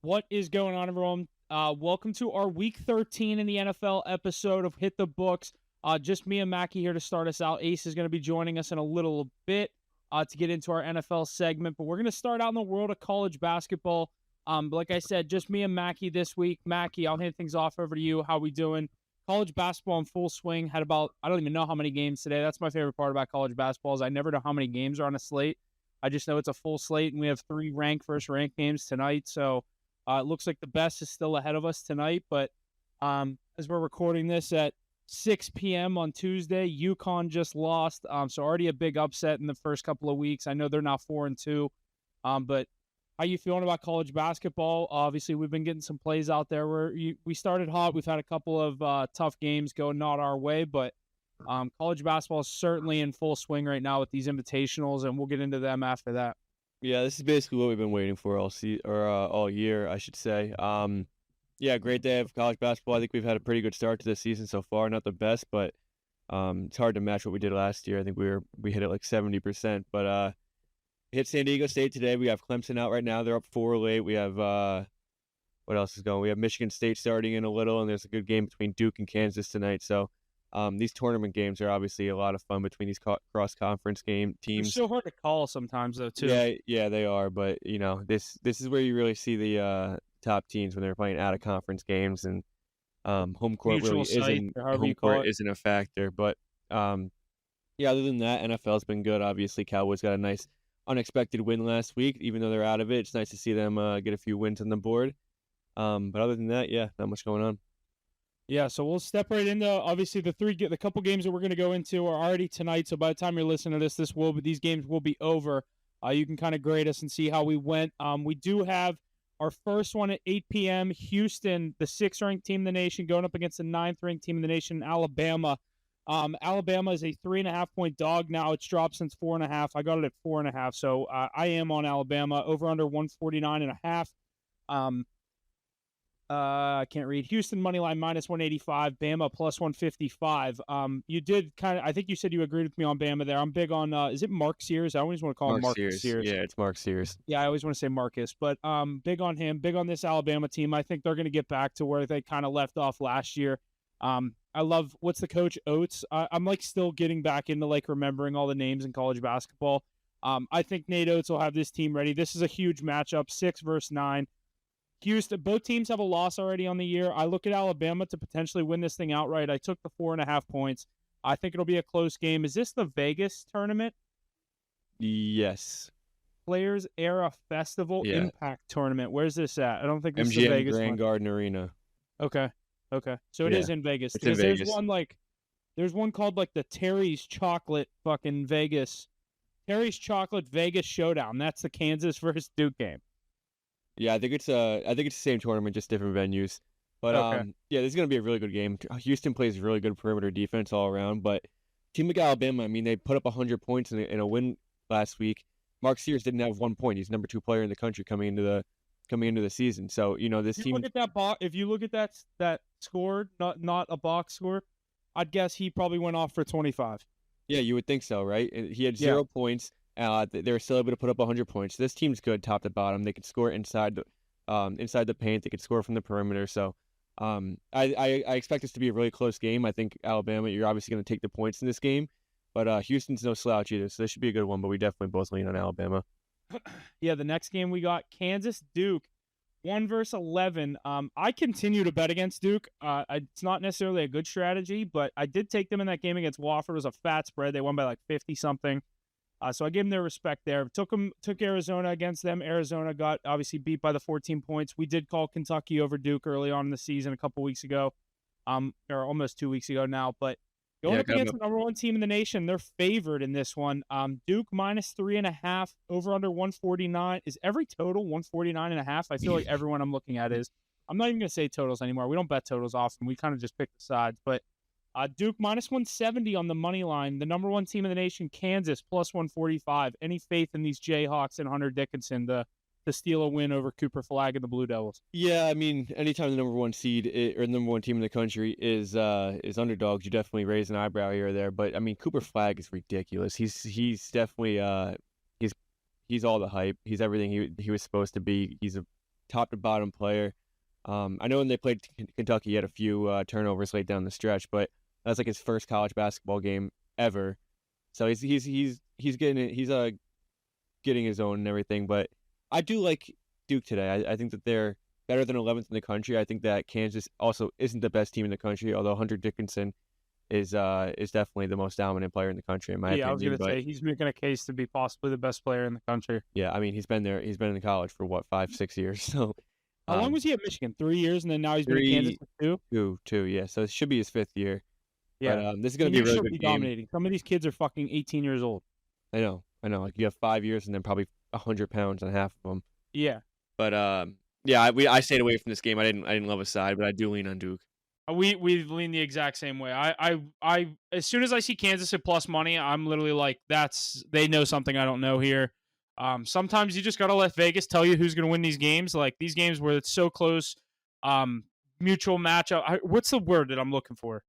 What is going on, everyone? Welcome to our Week 13 in the NFL episode of Hit the Books. Just me and Mackie here to start us out. Ace is going to be joining us in a little bit to get into our NFL segment, but we're going to start out in the world of college basketball. Like I said, just me and Mackie this week. Mackie, I'll hand things off over to you. How we doing? College basketball in full swing. Had about, I don't even know how many games today. That's my favorite part about college basketball is I never know how many games are on a slate. I just know it's a full slate, and we have 3 first ranked games tonight. So it looks like the best is still ahead of us tonight, but as we're recording this at 6 p.m. on Tuesday, UConn just lost, so already a big upset in the first couple of weeks. I know they're now 4-2, but how you feeling about college basketball? Obviously, we've been getting some plays out there where we started hot. We've had a couple of tough games go not our way, but college basketball is certainly in full swing right now with these invitationals, and we'll get into them after that. Yeah, this is basically what we've been waiting for all year, I should say. Yeah, great day of college basketball. I think we've had a pretty good start to this season so far. Not the best, but it's hard to match what we did last year. I think we hit it like 70%. But hit San Diego State today. We have Clemson out right now. They're up 4 late. We have what else is going? We have Michigan State starting in a little, and there's a good game between Duke and Kansas tonight. So these tournament games are obviously a lot of fun between these cross-conference game They're teams. so hard to call sometimes, though, too. Yeah, they are. But this is where you really see the top teams when they're playing out of conference games, and home court Mutual really site, isn't or however you call it. a factor. But yeah, other than that, NFL's been good. Obviously, Cowboys got a nice unexpected win last week, even though they're out of it. It's nice to see them get a few wins on the board. But other than that, yeah, not much going on. Yeah, so we'll step right into obviously the couple games that we're going to go into are already tonight. So by the time you're listening to this, these games will be over. You can kind of grade us and see how we went. We do have our first one at 8 p.m. Houston, the 6th ranked team in the nation, going up against the 9th ranked team in the nation, Alabama. Alabama is a 3.5-point dog now. It's dropped since 4.5. I got it at 4.5. So I am on Alabama over under 149.5. I can't read. Houston money line minus 185. Bama plus 155. You did I think you said you agreed with me on Bama there. I'm big on. Is it Mark Sears? I always want to call him Marcus Sears. Yeah, it's Mark Sears. Yeah, I always want to say Marcus, but big on him. Big on this Alabama team. I think they're going to get back to where they kind of left off last year. I love what's the coach Oates. I'm like still getting back into like remembering all the names in college basketball. I think Nate Oates will have this team ready. This is a huge matchup, 6 versus 9. Houston, both teams have a loss already on the year. I look at Alabama to potentially win this thing outright. I took the 4.5 points. I think it'll be a close game. Is this the Vegas tournament? Yes. Players Era Festival Impact Tournament. Where's this at? I don't think this is the Vegas Grand one. Garden Arena. Okay. So it is in Vegas. It's in Vegas. There's one called like the Terry's Chocolate fucking Vegas. Terry's Chocolate Vegas Showdown. That's the Kansas versus Duke game. Yeah, I think it's the same tournament, just different venues. But okay. Yeah, this is gonna be a really good game. Houston plays really good perimeter defense all around, but team like Alabama, I mean, they put up 100 points in a win last week. Mark Sears didn't have 1 point. He's number 2 player in the country coming into the season. So this team. Look at that if you look at that score, not a box score, I'd guess he probably went off for 25. Yeah, you would think so, right? He had 0 points. They were still able to put up 100 points. This team's good, top to bottom. They can score inside the paint. They can score from the perimeter. So, I expect this to be a really close game. I think Alabama, you're obviously going to take the points in this game, but Houston's no slouch either. So this should be a good one. But we definitely both lean on Alabama. Yeah, the next game we got Kansas Duke, 1 versus 11. I continue to bet against Duke. It's not necessarily a good strategy, but I did take them in that game against Wofford. It was a fat spread. They won by like 50 something. So I gave them their respect there. Took Arizona against them. Arizona got obviously beat by the 14 points. We did call Kentucky over Duke early on in the season a couple weeks ago, or almost 2 weeks ago now. But going up against the number 1 team in the nation, they're favored in this one. Duke minus 3.5, over under 149. Is every total 149.5? I feel like everyone I'm looking at is. I'm not even going to say totals anymore. We don't bet totals often. We kind of just pick the sides. But Duke minus 170 on the money line. The number 1 team in the nation, Kansas, plus 145. Any faith in these Jayhawks and Hunter Dickinson to steal a win over Cooper Flagg and the Blue Devils? Yeah, I mean, anytime the number 1 seed or the number 1 team in the country is underdogs, you definitely raise an eyebrow here or there. But I mean, Cooper Flagg is ridiculous. He's definitely he's all the hype. He's everything he was supposed to be. He's a top to bottom player. I know when they played Kentucky, he had a few turnovers late down the stretch, but that's like his first college basketball game ever. So he's getting it. He's getting his own and everything. But I do like Duke today. I think that they're better than 11th in the country. I think that Kansas also isn't the best team in the country, although Hunter Dickinson is definitely the most dominant player in the country in my opinion. I was gonna say he's making a case to be possibly the best player in the country. Yeah, I mean he's been there. He's been in college for what 5-6 years. So how long was he at Michigan? 3 years, and then now he's been at Kansas for 2. Two. Yeah, so it should be his 5th year. Yeah, but this is gonna be a really good game. Dominating. Some of these kids are fucking 18 years old. I know. Like you have 5 years and then probably 100 pounds on half of them. Yeah. But I stayed away from this game. I didn't love a side, but I do lean on Duke. We lean the exact same way. I as soon as I see Kansas at plus money, I'm literally like, they know something I don't know here. Sometimes you just gotta let Vegas tell you who's gonna win these games. Like these games where it's so close, mutual matchup. What's the word that I'm looking for?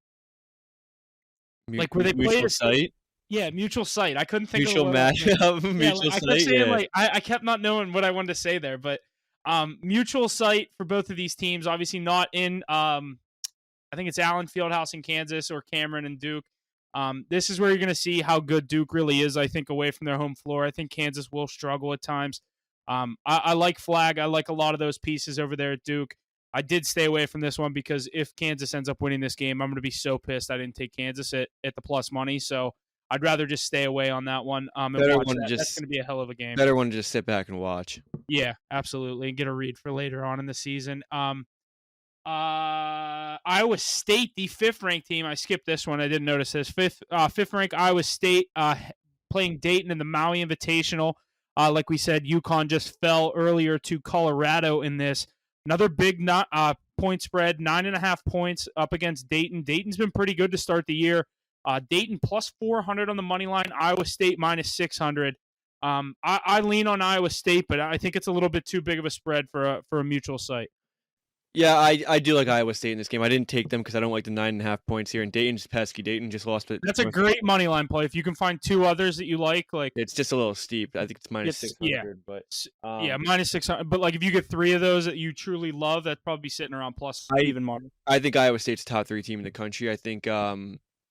Like where they play a site. Yeah, mutual site. I couldn't think mutual of matchup. Mutual site. I kept not knowing what I wanted to say there, but mutual site for both of these teams. Obviously not in. I think it's Allen Fieldhouse in Kansas or Cameron and Duke. This is where you're going to see how good Duke really is, I think, away from their home floor. I think Kansas will struggle at times. I like Flag. I like a lot of those pieces over there at Duke. I did stay away from this one because if Kansas ends up winning this game, I'm going to be so pissed I didn't take Kansas at the plus money. So I'd rather just stay away on that one. And watch that. That's going to be a hell of a game. Better one to just sit back and watch. Yeah, absolutely. And get a read for later on in the season. Iowa State, the 5th ranked team. I skipped this one. I didn't notice this. 5th ranked Iowa State playing Dayton in the Maui Invitational. Like we said, UConn just fell earlier to Colorado in this. Another big point spread, 9.5 points up against Dayton. Dayton's been pretty good to start the year. Dayton plus 400 on the money line. Iowa State minus 600. I lean on Iowa State, but I think it's a little bit too big of a spread for a mutual site. Yeah, I do like Iowa State in this game. I didn't take them because I don't like the 9.5 points here. And Dayton's pesky. Dayton just lost it. That's a great money line play. If you can find 2 others that you like it's just a little steep. I think it's minus 600. Yeah, but minus 600. But like if you get 3 of those that you truly love, that'd probably be sitting around plus even more. I think Iowa State's top 3 team in the country. I think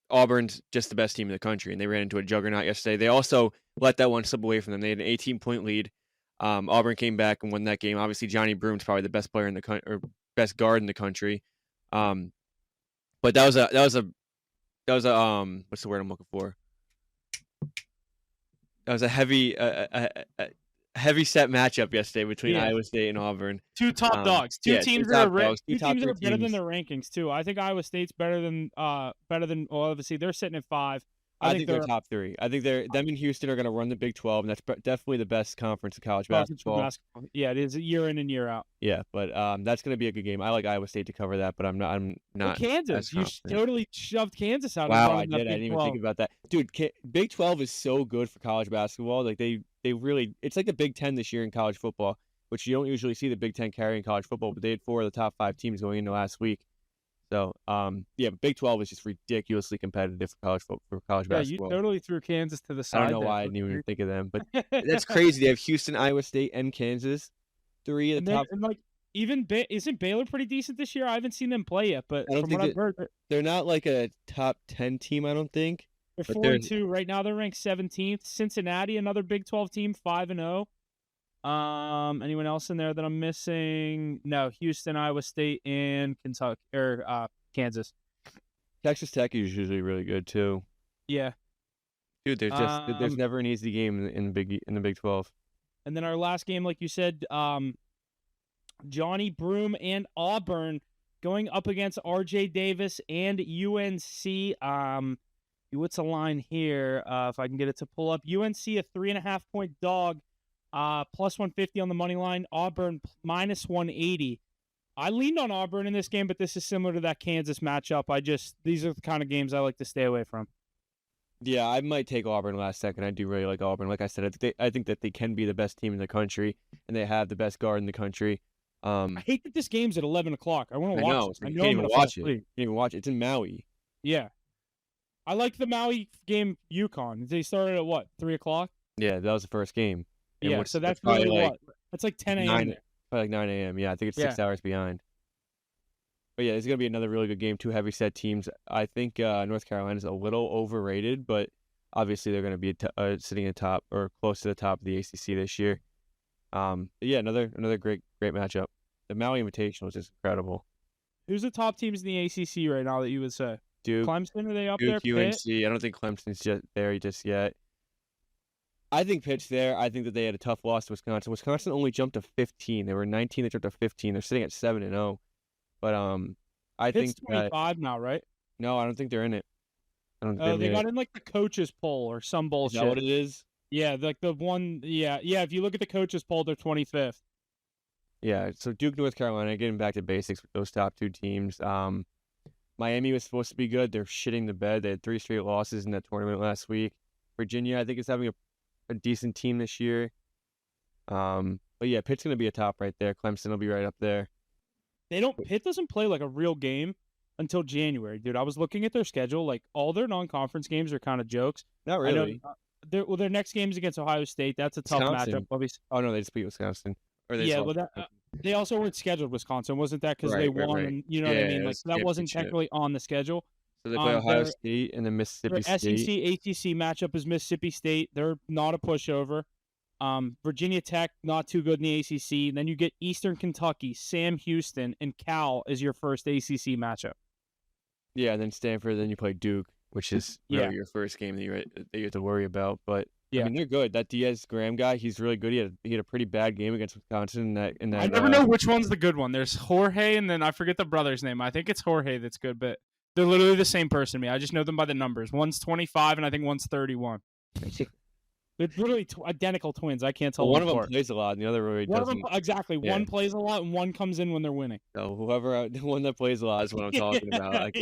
Auburn's just the best team in the country, and they ran into a juggernaut yesterday. They also let that one slip away from them. They had an 18-point lead. Auburn came back and won that game. Obviously, Johnny Broom's probably the best player in the country, or best guard in the country. But that was a what's the word I'm looking for? That was a heavy set matchup yesterday between Iowa State and Auburn. 2 top dogs. Two teams that are better than their rankings too. I think Iowa State's better than well, obviously they're sitting at 5. I think they're top 3. I think them and Houston are going to run the Big 12, and that's definitely the best conference in college basketball. Yeah, it is year in and year out. Yeah, but that's going to be a good game. I like Iowa State to cover that, but I'm not. Well, Kansas, you totally shoved Kansas out. Wow, I did. I didn't even think about that, dude. Big 12 is so good for college basketball. Like they really, it's like the Big 10 this year in college football, which you don't usually see the Big 10 carrying college football, but they had 4 of the top 5 teams going into last week. So, Big 12 is just ridiculously competitive for college basketball. You totally threw Kansas to the side. I don't know why I didn't even think of them, but that's crazy. They have Houston, Iowa State, and Kansas, 3 of the top. And like even isn't Baylor pretty decent this year? I haven't seen them play yet, but from what I've heard, they're not like a top 10 team. I don't think they're 4-2 right now. They're ranked 17th. Cincinnati, another Big 12 team, 5-0. Anyone else in there that I'm missing? No, Houston, Iowa State, and Kentucky or Kansas. Texas Tech is usually really good too. Yeah, dude. There's never an easy game in the Big 12. And then our last game, like you said, Johnny Broom and Auburn going up against R.J. Davis and UNC. What's the line here? If I can get it to pull up, UNC a 3.5 point dog. Plus 150 on the money line. Auburn minus 180. I leaned on Auburn in this game, but this is similar to that Kansas matchup. These are the kind of games I like to stay away from. Yeah, I might take Auburn last second. I do really like Auburn. Like I said, I think that they can be the best team in the country, and they have the best guard in the country. I hate that this game's at 11 o'clock. I want to watch it. I know I'm going to watch it. You can't even watch it. It's in Maui. Yeah. I like the Maui game, UConn. They started at what, 3 o'clock? Yeah, that was the first game. Yeah, so that's probably what? That's like 10 a.m. Probably like 9 a.m. Yeah, I think it's Yeah. 6 hours behind. But yeah, it's gonna be another really good game. Two heavy-set teams. I think North Carolina's a little overrated, but obviously they're gonna be sitting at top or close to the top of the ACC this year. But yeah, another great matchup. The Maui Invitational is just incredible. Who's the top teams in the ACC right now that you would say? Duke, Clemson, are they up Duke, there? Pitt? UNC. I don't think Clemson's just there just yet. I think Pitt's there. I think that they had a tough loss to Wisconsin. Wisconsin only jumped to 15. They were 19. They jumped to 15. They're sitting at 7-0. But I Pitt's think that 25 now, right? no, I don't think they're in it. I don't think Oh, they're they in got it. in like the coaches poll or some Is bullshit. that what it is? Yeah, like the one. Yeah. If you look at the coaches poll, they're 25th. Yeah. So Duke, North Carolina, getting back to basics with those top two teams. Miami was supposed to be good. They're shitting the bed. They had 3 straight losses in that tournament last week. Virginia, I think, is having a decent team this year. But yeah, Pitt's gonna be a top right there. Clemson will be right up there. Pitt doesn't play like a real game until January, dude. I was looking at their schedule. Like all their non-conference games are kind of jokes. Not really. I know, their next game is against Ohio State. That's a tough Wisconsin. matchup, obviously. Oh no, they just beat Wisconsin. Or they Yeah, just well, they also weren't scheduled Wisconsin, wasn't that? Because they Right, won, right. and you know what I Yeah, mean. it Like was that wasn't championship. technically on the schedule. So they play Ohio Their State and then Mississippi State. SEC ACC matchup is Mississippi State. They're not a pushover. Virginia Tech not too good in the ACC. And then you get Eastern Kentucky, Sam Houston, and Cal is your first ACC matchup. Yeah, and then Stanford. Then you play Duke, which is really your first game that you have to worry about. But I mean, they're good. That Diaz Graham guy, he's really good. He had a pretty bad game against Wisconsin. I never know which one's the good one. There's Jorge, and then I forget the brother's name. I think it's Jorge that's good, but they're literally the same person to me. I just know them by the numbers. One's 25, and I think one's 31. They're literally identical twins. I can't tell. Well, one of them apart. plays a lot, and the other really doesn't. Exactly. Yeah. One plays a lot, and one comes in when they're winning. So the one that plays a lot is what I'm talking about.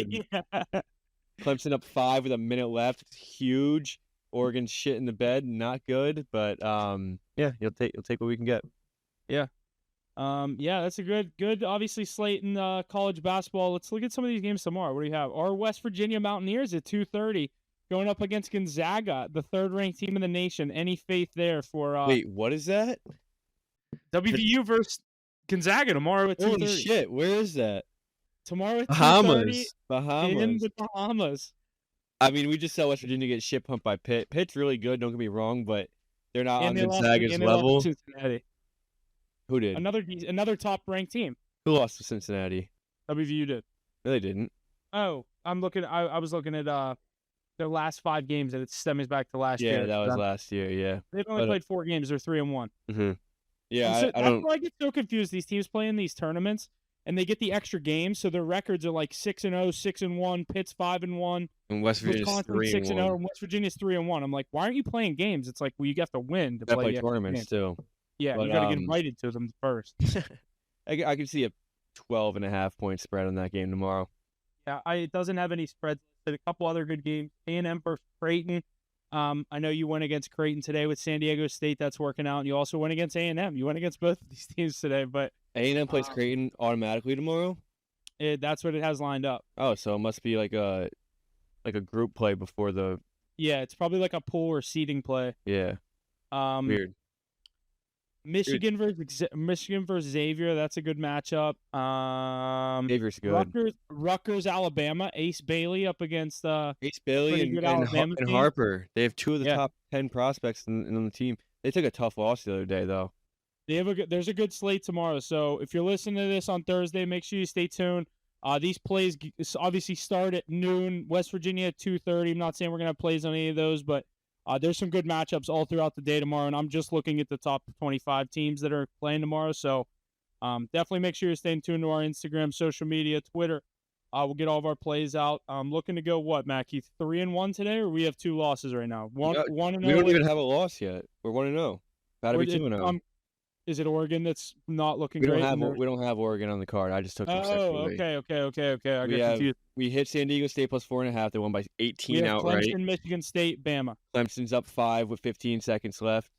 Clemson up 5 with a minute left. It's huge. Oregon's shit in the bed, not good, but yeah, you'll take what we can get. Yeah. That's a good obviously slate in college basketball. Let's look at some of these games tomorrow. What do you have? Our West Virginia Mountaineers at 2:30 going up against Gonzaga, the 3rd-ranked team in the nation. Any faith there for Wait, what is that? WVU versus Gonzaga tomorrow at 2:30. Holy shit, where is that? Tomorrow at 2:30 in the Bahamas. I mean, we just saw West Virginia get shit pumped by Pitt. Pitt's really good, don't get me wrong, but they're not on Gonzaga's level. Cincinnati. Who did? Another top-ranked team. Who lost to Cincinnati? WVU did. No, they didn't. Oh, I was looking at their last 5 games, and it stems back to last year. Yeah, that was last year. Yeah, they've only played 4 games. They're 3-1. Mm-hmm. Yeah, I don't. That's why I get so confused. These teams play in these tournaments, and they get the extra games, so their records are like 6-0, 6-1. Pitt's 5-1, and West Virginia's 3-1. 6-0, and West Virginia's 3-1. I'm like, why aren't you playing games? It's like, well, you have to win to play tournaments too. Yeah, but, you got to get invited to them first. I can see a 12.5-point spread on that game tomorrow. Yeah, it doesn't have any spreads. A couple other good games. A&M versus Creighton. I know you went against Creighton today with San Diego State. That's working out. And you also went against A&M. You went against both of these teams today. But A&M plays Creighton automatically tomorrow? That's what it has lined up. Oh, so it must be like a group play before the... Yeah, it's probably like a pool or seeding play. Yeah. Weird. Michigan versus Xavier. That's a good matchup. Xavier's good. Rutgers, Alabama. Ace Bailey up against Ace Bailey and Harper. They have 2 of the top 10 prospects on the team. They took a tough loss the other day, though. There's a good slate tomorrow. So if you're listening to this on Thursday, make sure you stay tuned. These plays obviously start at noon. West Virginia at 2:30. I'm not saying we're gonna have plays on any of those, but there's some good matchups all throughout the day tomorrow, and I'm just looking at the top 25 teams that are playing tomorrow. So definitely make sure you're staying tuned to our Instagram, social media, Twitter. We'll get all of our plays out. I'm looking to go, Mackie, 3-1 today, or we have 2 losses right now? One and we don't even have a loss yet. We're 1-0. About to be 2-0. Is it Oregon that's not looking great? We don't have Oregon on the card. I just took them separately. Okay. I got confused. We hit San Diego State plus 4.5. They won by 18 outright. Clemson, Michigan State, Bama. Clemson's up 5 with 15 seconds left.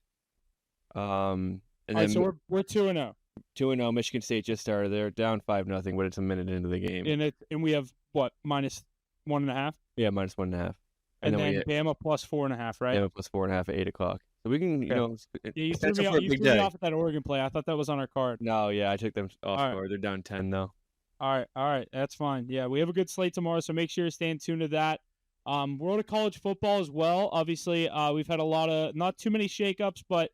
And then so we're 2-0. 2-0. Michigan State just started. They're down 5-0, but it's a minute into the game. And we have minus 1.5? Yeah, minus 1.5. And then Bama plus 4.5, right? Bama plus 4.5 at 8 o'clock. So we can, Okay. Yeah, you threw set me up off. for a You big threw me day. off at that Oregon play. I thought that was on our card. No, yeah, I took them off All right. guard. They're down 10 though. All right, that's fine. Yeah, we have a good slate tomorrow, so make sure you stay tuned to that. World of college football as well. Obviously, we've had a lot of not too many shakeups, but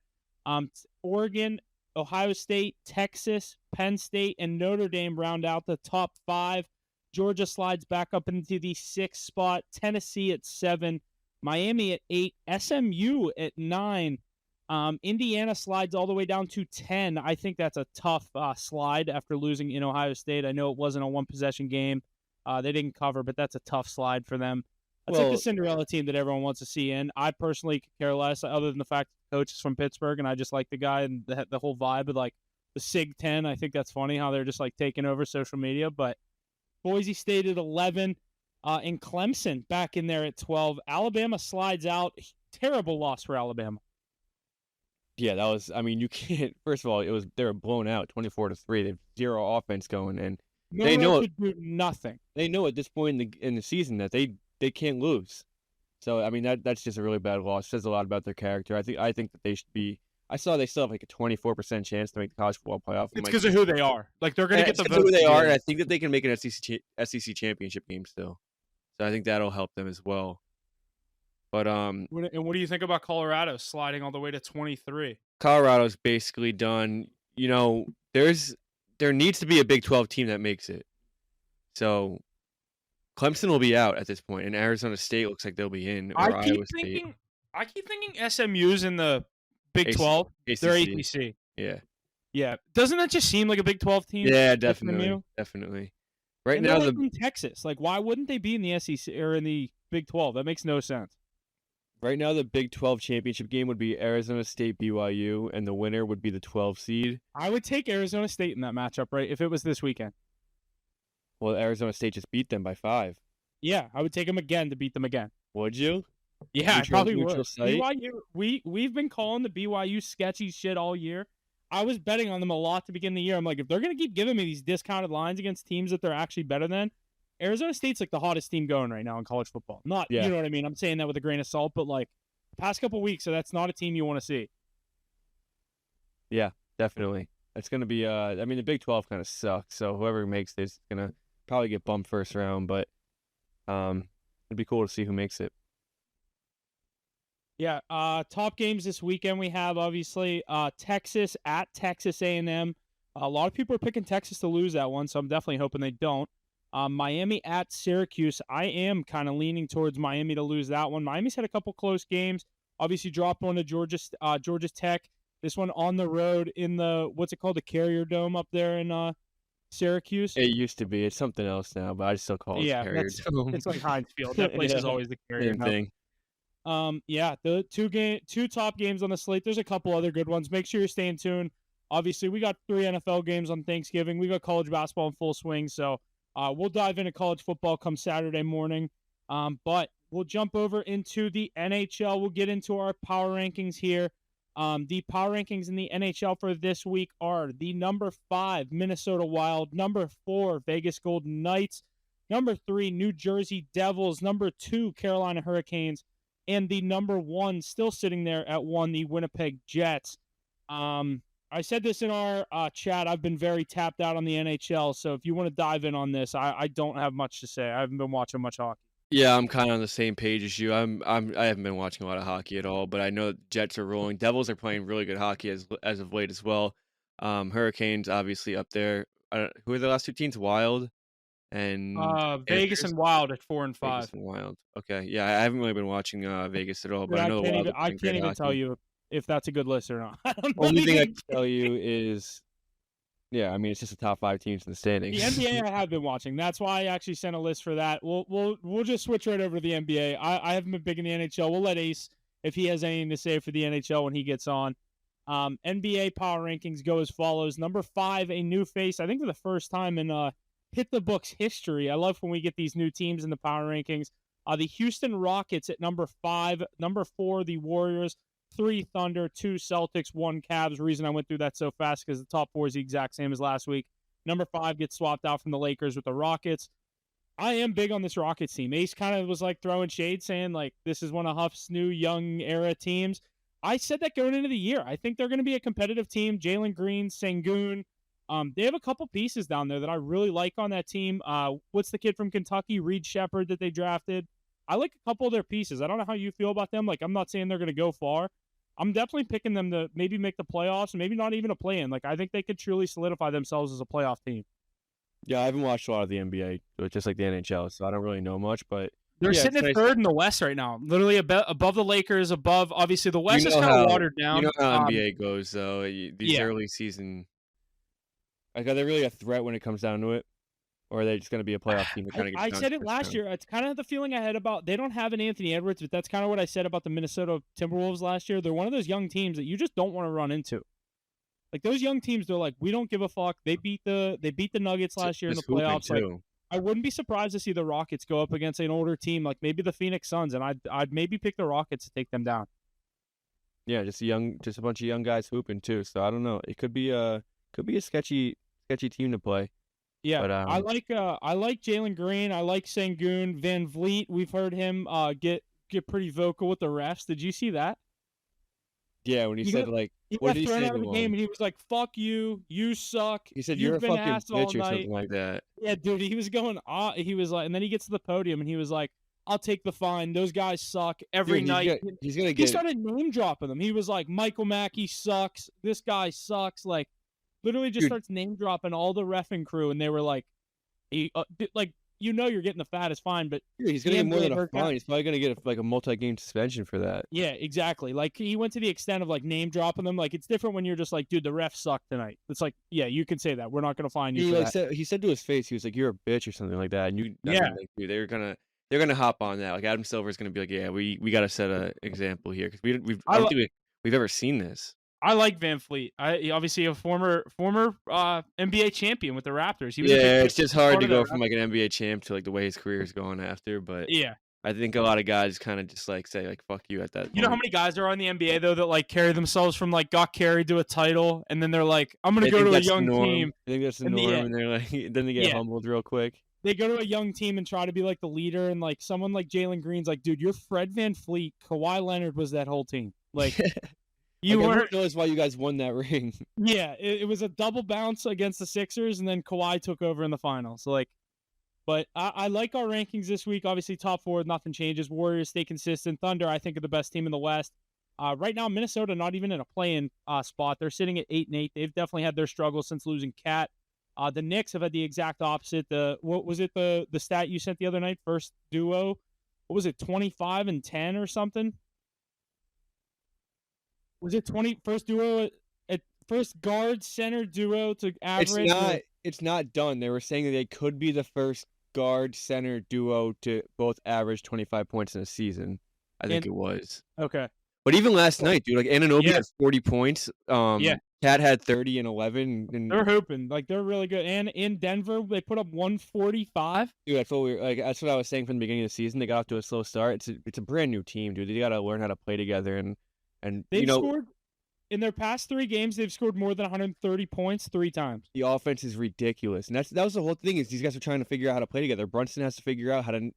Oregon, Ohio State, Texas, Penn State, and Notre Dame round out the top 5. Georgia slides back up into the 6th spot. Tennessee at 7, Miami at 8, SMU at 9. Indiana slides all the way down to 10. I think that's a tough slide after losing in Ohio State. I know it wasn't a one-possession game. They didn't cover, but that's a tough slide for them. That's like the Cinderella team that everyone wants to see in. I personally could care less, other than the fact that the coach is from Pittsburgh, and I just like the guy and the whole vibe of like the SIG 10. I think that's funny how they're just like taking over social media. But Boise State at 11, and Clemson back in there at 12. Alabama slides out. Terrible loss for Alabama. Yeah, that was. I mean, you can't. First of all, they were blown out, 24-3. They have 0 offense going, and they know could do nothing. They know at this point in the season that they can't lose. So I mean that's just a really bad loss. It says a lot about their character. I think that they should be. I saw they still have like a 24% chance to make the college football playoff. It's because of who they are. Like they're going to get the votes. Who they are, and I think that they can make an SEC championship game still. So I think that'll help them as well. But and what do you think about Colorado sliding all the way to 23? Colorado's basically done. You know, there needs to be a Big 12 team that makes it. So Clemson will be out at this point, and Arizona State looks like they'll be in. Or Iowa State. I keep thinking SMU's in the Big 12. ACC. They're ACC. Yeah. Yeah. Doesn't that just seem like a Big 12 team? Yeah, definitely. Definitely. Right now, in Texas. Like, why wouldn't they be in the SEC or in the Big 12? That makes no sense. Right now, the Big 12 championship game would be Arizona State BYU, and the winner would be the 12 seed. I would take Arizona State in that matchup, right? If it was this weekend. Well, Arizona State just beat them by 5. Yeah, I would take them again to beat them again. Would you? Yeah, I probably would. BYU, we've been calling the BYU sketchy shit all year. I was betting on them a lot to begin the year. I'm like, if they're going to keep giving me these discounted lines against teams that they're actually better than, Arizona State's like the hottest team going right now in college football. You know what I mean? I'm saying that with a grain of salt, but like the past couple weeks, so that's not a team you want to see. Yeah, definitely. It's going to be, I mean, the Big 12 kind of sucks, so whoever makes this is going to probably get bumped first round, but it'd be cool to see who makes it. Yeah, top games this weekend we have, obviously, Texas at Texas A&M. A lot of people are picking Texas to lose that one, so I'm definitely hoping they don't. Miami at Syracuse. I am kind of leaning towards Miami to lose that one. Miami's had a couple close games. Obviously dropped one to Georgia Tech. This one on the road in the, what's it called, the Carrier Dome up there in Syracuse. It used to be. It's something else now, but I still call it Carrier Dome. It's like Heinz Field. That place is always the Carrier Dome. Yeah, the two top games on the slate. There's a couple other good ones. Make sure you're staying tuned. Obviously, we got 3 NFL games on Thanksgiving. We got college basketball in full swing, so we'll dive into college football come Saturday morning. But we'll jump over into the NHL. We'll get into our power rankings here. The power rankings in the NHL for this week are the number 5 Minnesota Wild, number 4 Vegas Golden Knights, number 3 New Jersey Devils, number 2 Carolina Hurricanes, and the number 1 still sitting there at 1, the Winnipeg Jets. I said this in our chat. I've been very tapped out on the NHL, so if you want to dive in on this, I don't have much to say. I haven't been watching much hockey. Yeah, I'm kind of on the same page as you. I haven't been watching a lot of hockey at all, but I know the Jets are rolling. Devils are playing really good hockey as of late as well. Hurricanes obviously up there. Who are the last 2 teams? Wild and Vegas and Wild at 4 and 5. Vegas and Wild. Okay, yeah, I haven't really been watching Vegas at all, but I know I can't even tell you if that's a good list or not. Only thing I can tell you is, yeah, I mean it's just the top 5 teams in the standings. The NBA I have been watching. That's why I actually sent a list for that. We'll just switch right over to the NBA. I haven't been big in the NHL. We'll let Ace, if he has anything to say for the NHL when he gets on. NBA power rankings go as follows. Number 5, a new face. I think for the first time in HitTheBooks history. I love when we get these new teams in the power rankings. The Houston Rockets at number 5. Number 4, the Warriors. 3 Thunder, 2 Celtics, 1 Cavs. The reason I went through that so fast because the top 4 is the exact same as last week. Number 5 gets swapped out from the Lakers with the Rockets. I am big on this Rockets team. Ace kind of was like throwing shade saying like this is one of Huff's new young era teams. I said that going into the year. I think they're going to be a competitive team. Jalen Green, Sengun. They have a couple pieces down there that I really like on that team. What's the kid from Kentucky, Reed Shepherd, that they drafted? I like a couple of their pieces. I don't know how you feel about them. Like, I'm not saying they're going to go far. I'm definitely picking them to maybe make the playoffs and maybe not even a play-in. Like, I think they could truly solidify themselves as a playoff team. Yeah, I haven't watched a lot of the NBA, so it's just like the NHL, so I don't really know much. But They're yeah, sitting it's at nice. third in the West right now, literally above the Lakers, above, obviously, the West is kind of watered You down. know how NBA goes, though. These Yeah. early season, like, are they really a threat when it comes down to it, or are they just going to be a playoff team that kind of gets I bounced said it first last round? year. It's kind of the feeling I had about they don't have an Anthony Edwards, but that's kind of what I said about the Minnesota Timberwolves last year. They're one of those young teams that you just don't want to run into. Like, those young teams, they're like, we don't give a fuck. They beat the Nuggets last year in the Just hooping playoffs. Like, too. I wouldn't be surprised to see the Rockets go up against an older team, like maybe the Phoenix Suns, and I'd maybe pick the Rockets to take them down. Yeah, just a bunch of young guys hooping too. So I don't know. It could be a sketchy team to play. Yeah, But I like Jalen Green. I like Sengun. Van Vliet. We've heard him get pretty vocal with the refs. Did you see that? yeah, when he said like, He what got did he thrown say out to of the game, him? and he was like, "Fuck you, you suck. He said, "You're You've a been fucking ass all bitch" or night." something like that. Yeah, dude, he was going. He was like, and then he gets to the podium, and he was like, "I'll take the fine. Those guys suck every Dude, night." he's gonna He get. started name dropping them. He was like, "Michael Mackey sucks. This guy sucks." Like, literally, just Dude, starts name dropping all the reffing crew, and they were like, like, you're getting the fattest fine, but he's the gonna get more NBA than a hurt fine. He's probably gonna get like a multi-game suspension for that. Yeah, exactly. Like, he went to the extent of like name dropping them. Like, it's different when you're just like, dude, the refs suck tonight. It's like, yeah, you can say that. We're not gonna fine you for that. He said to his face, he was like, "You're a bitch" or something like that. And I Yeah, mean, like, dude, they're gonna hop on that. Like, Adam Silver's gonna be like, "Yeah, we got to set a example here because I I don't li- think we've ever seen this." I like Van Fleet. Obviously a former NBA champion with the Raptors. He was a Yeah, big it's just hard part to of that. go from like an NBA champ to like the way his career is going after. But Yeah. I think a lot of guys kind of just like say like "fuck you" at that You know how point. many guys are on the NBA though that like carry themselves from like got carried to a title, and then they're like, I'm gonna They go think to a that's the young norm. team, They think that's the and norm, and they're like, then they get yeah, humbled real quick. they go to a young team and try to be like the leader, and like someone like Jalen Green's like, dude, you're Fred Van Fleet. Kawhi Leonard was that whole team. Like, you Like, I weren't. didn't realize why you guys won that ring. Yeah, it was a double bounce against the Sixers, and then Kawhi took over in the finals. So, like, but I like our rankings this week. Obviously, top four, nothing changes. Warriors stay consistent. Thunder, I think, are the best team in the West. Right now, Minnesota not even in a play-in spot. They're sitting at 8-8. They've definitely had their struggles since losing Cat. The Knicks have had the exact opposite. What was it? The stat you sent the other night? First duo. What was it? 25-10 or something? Was it 20 first duo at first guard center duo to average? It's not done. They were saying that they could be the first guard center duo to both average 25 points in a season. I think it was. Okay. But even last night, dude, like Anunoby Yeah. had 40 points. Yeah. Cat had 30 and 11. And They're hooping. Like, they're really good. And in Denver, they put up 145. dude, that's what I was saying from the beginning of the season. They got off to a slow start. It's a brand new team, dude. They got to learn how to play together and They've scored in their past 3 games. They've scored more than 130 points 3 times. the offense is ridiculous. And that was the whole thing is these guys are trying to figure out how to play together. Brunson has to figure out how to.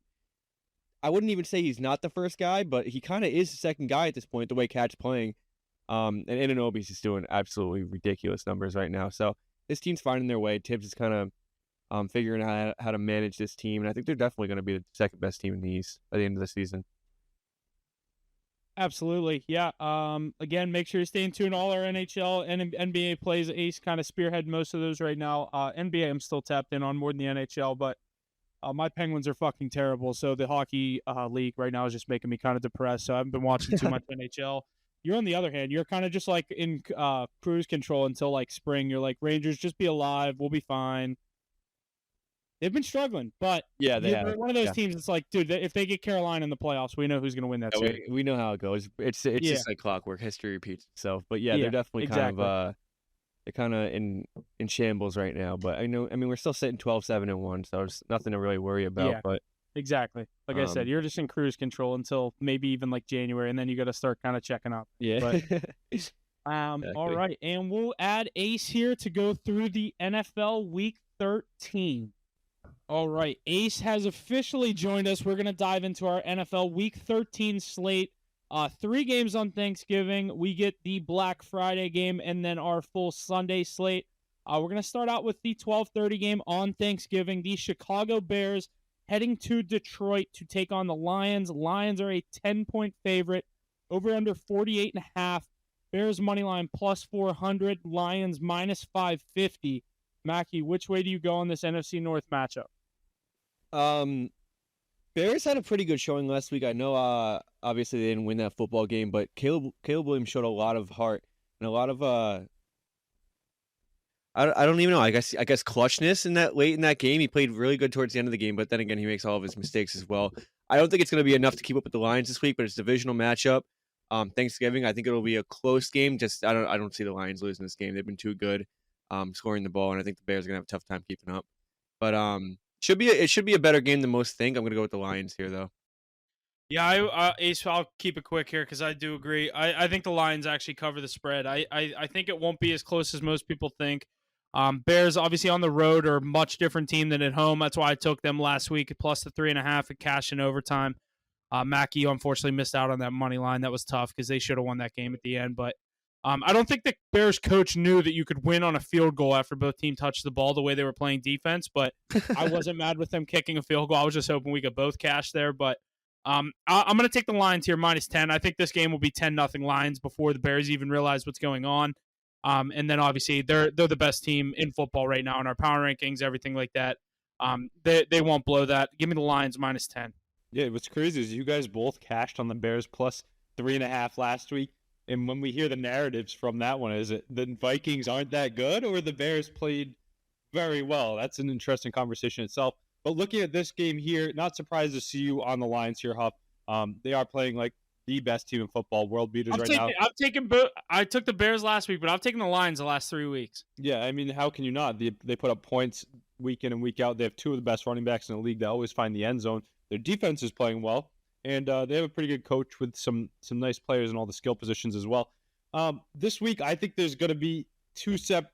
I wouldn't even say he's not the first guy, but he kind of is the second guy at this point, the way Cat's playing. And Anunoby's just doing absolutely ridiculous numbers right now. So this team's finding their way. Tibbs is kind of figuring out how to manage this team, and I think they're definitely going to be the second best team in the East by the end of the season. Absolutely. Yeah. Again, make sure you stay in tune. All our NHL and NBA plays. Ace kind of spearhead most of those right now. NBA, I'm still tapped in on more than the NHL, but my Penguins are fucking terrible. So the hockey league right now is just making me kind of depressed. So I haven't been watching too much NHL. You're on the other hand, you're kind of just like in cruise control until like spring. You're like, Rangers, just be alive. We'll be fine. They've been struggling, but Yeah, they they're have. one of those Yeah. teams that's like, dude, if they get Carolina in the playoffs, we know who's going to win that series. We know how it goes. It's Yeah. just like clockwork. History repeats itself. But yeah, Yeah, they're definitely exactly. they're kind of in shambles right now. But I mean, we're still sitting 12-7-1, so there's nothing to really worry about. Yeah. But Exactly. Like I said, you're just in cruise control until maybe even like January, and then you got to start kind of checking up. yeah. But, all right, and we'll add Ace here to go through the NFL Week 13. All right, Ace has officially joined us. We're going to dive into our NFL Week 13 slate. 3 games on Thanksgiving. We get the Black Friday game and then our full Sunday slate. We're going to start out with the 12:30 game on Thanksgiving. The Chicago Bears heading to Detroit to take on the Lions. Lions are a 10-point favorite, over under 48.5. Bears money line plus 400, Lions minus 550. Mackie, which way do you go on this NFC North matchup? Bears had a pretty good showing last week. I know, obviously they didn't win that football game, but Caleb Williams showed a lot of heart and a lot of I don't even know. I guess clutchness in that late in that game. He played really good towards the end of the game, but then again, he makes all of his mistakes as well. I don't think it's going to be enough to keep up with the Lions this week, but it's a divisional matchup. Thanksgiving, I think it'll be a close game. Just I don't see the Lions losing this game. They've been too good scoring the ball, and I think the Bears are gonna have a tough time keeping up. But it should be a better game than most think. I'm gonna go with the Lions here, though. Yeah, Ace, I'll keep it quick here because I do agree. I think the Lions actually cover the spread. I think it won't be as close as most people think. Bears, obviously, on the road are a much different team than at home. That's why I took them last week, plus the 3.5 at cash in overtime. Mackey, unfortunately, missed out on that money line. That was tough because they should have won that game at the end. But I don't think the Bears coach knew that you could win on a field goal after both teams touched the ball the way they were playing defense. But I wasn't mad with them kicking a field goal. I was just hoping we could both cash there. But I'm going to take the Lions here, minus 10. I think this game will be 10-0 Lions before the Bears even realize what's going on. And then, obviously, they're the best team in football right now in our power rankings, everything like that. They won't blow that. Give me the Lions, minus 10. Yeah, what's crazy is you guys both cashed on the Bears plus 3.5 last week. And when we hear the narratives from that one, is it the Vikings aren't that good or the Bears played very well? That's an interesting conversation itself. But looking at this game here, not surprised to see you on the Lions here, Huff. They are playing like the best team in football, world beaters now. I took the Bears last week, but I've taken the Lions the last 3 weeks. Yeah, I mean, how can you not? They put up points week in and week out. They have 2 of the best running backs in the league that always find the end zone. Their defense is playing well, and they have a pretty good coach with some nice players in all the skill positions as well. This week, I think there's going to be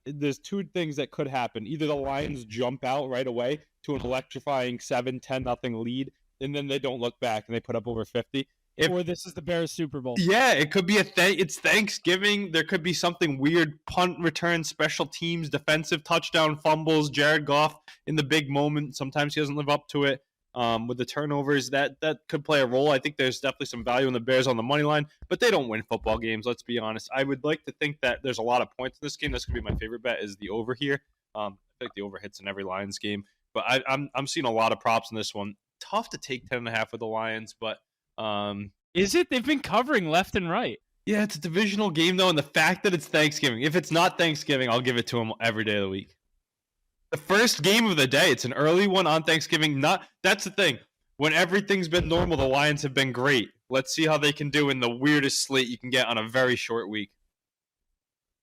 there's 2 things that could happen. Either the Lions jump out right away to an electrifying 7-10-0 lead, and then they don't look back and they put up over 50. Or this is the Bears Super Bowl. Yeah, it could be it's Thanksgiving. There could be something weird, punt return, special teams, defensive touchdown, fumbles, Jared Goff in the big moment. Sometimes he doesn't live up to it. With the turnovers, that could play a role. I think there's definitely some value in the Bears on the money line, but they don't win football games, let's be honest. I would like to think that there's a lot of points in this game. That's going to be my favorite bet is the over here. I think the over hits in every Lions game, but I'm seeing a lot of props in this one. Tough to take 10.5 with the Lions, but is it? They've been covering left and right. Yeah, it's a divisional game, though, and the fact that it's Thanksgiving. If it's not Thanksgiving, I'll give it to them every day of the week. The first game of the day. It's an early one on Thanksgiving. That's the thing. When everything's been normal, the Lions have been great. Let's see how they can do in the weirdest slate you can get on a very short week.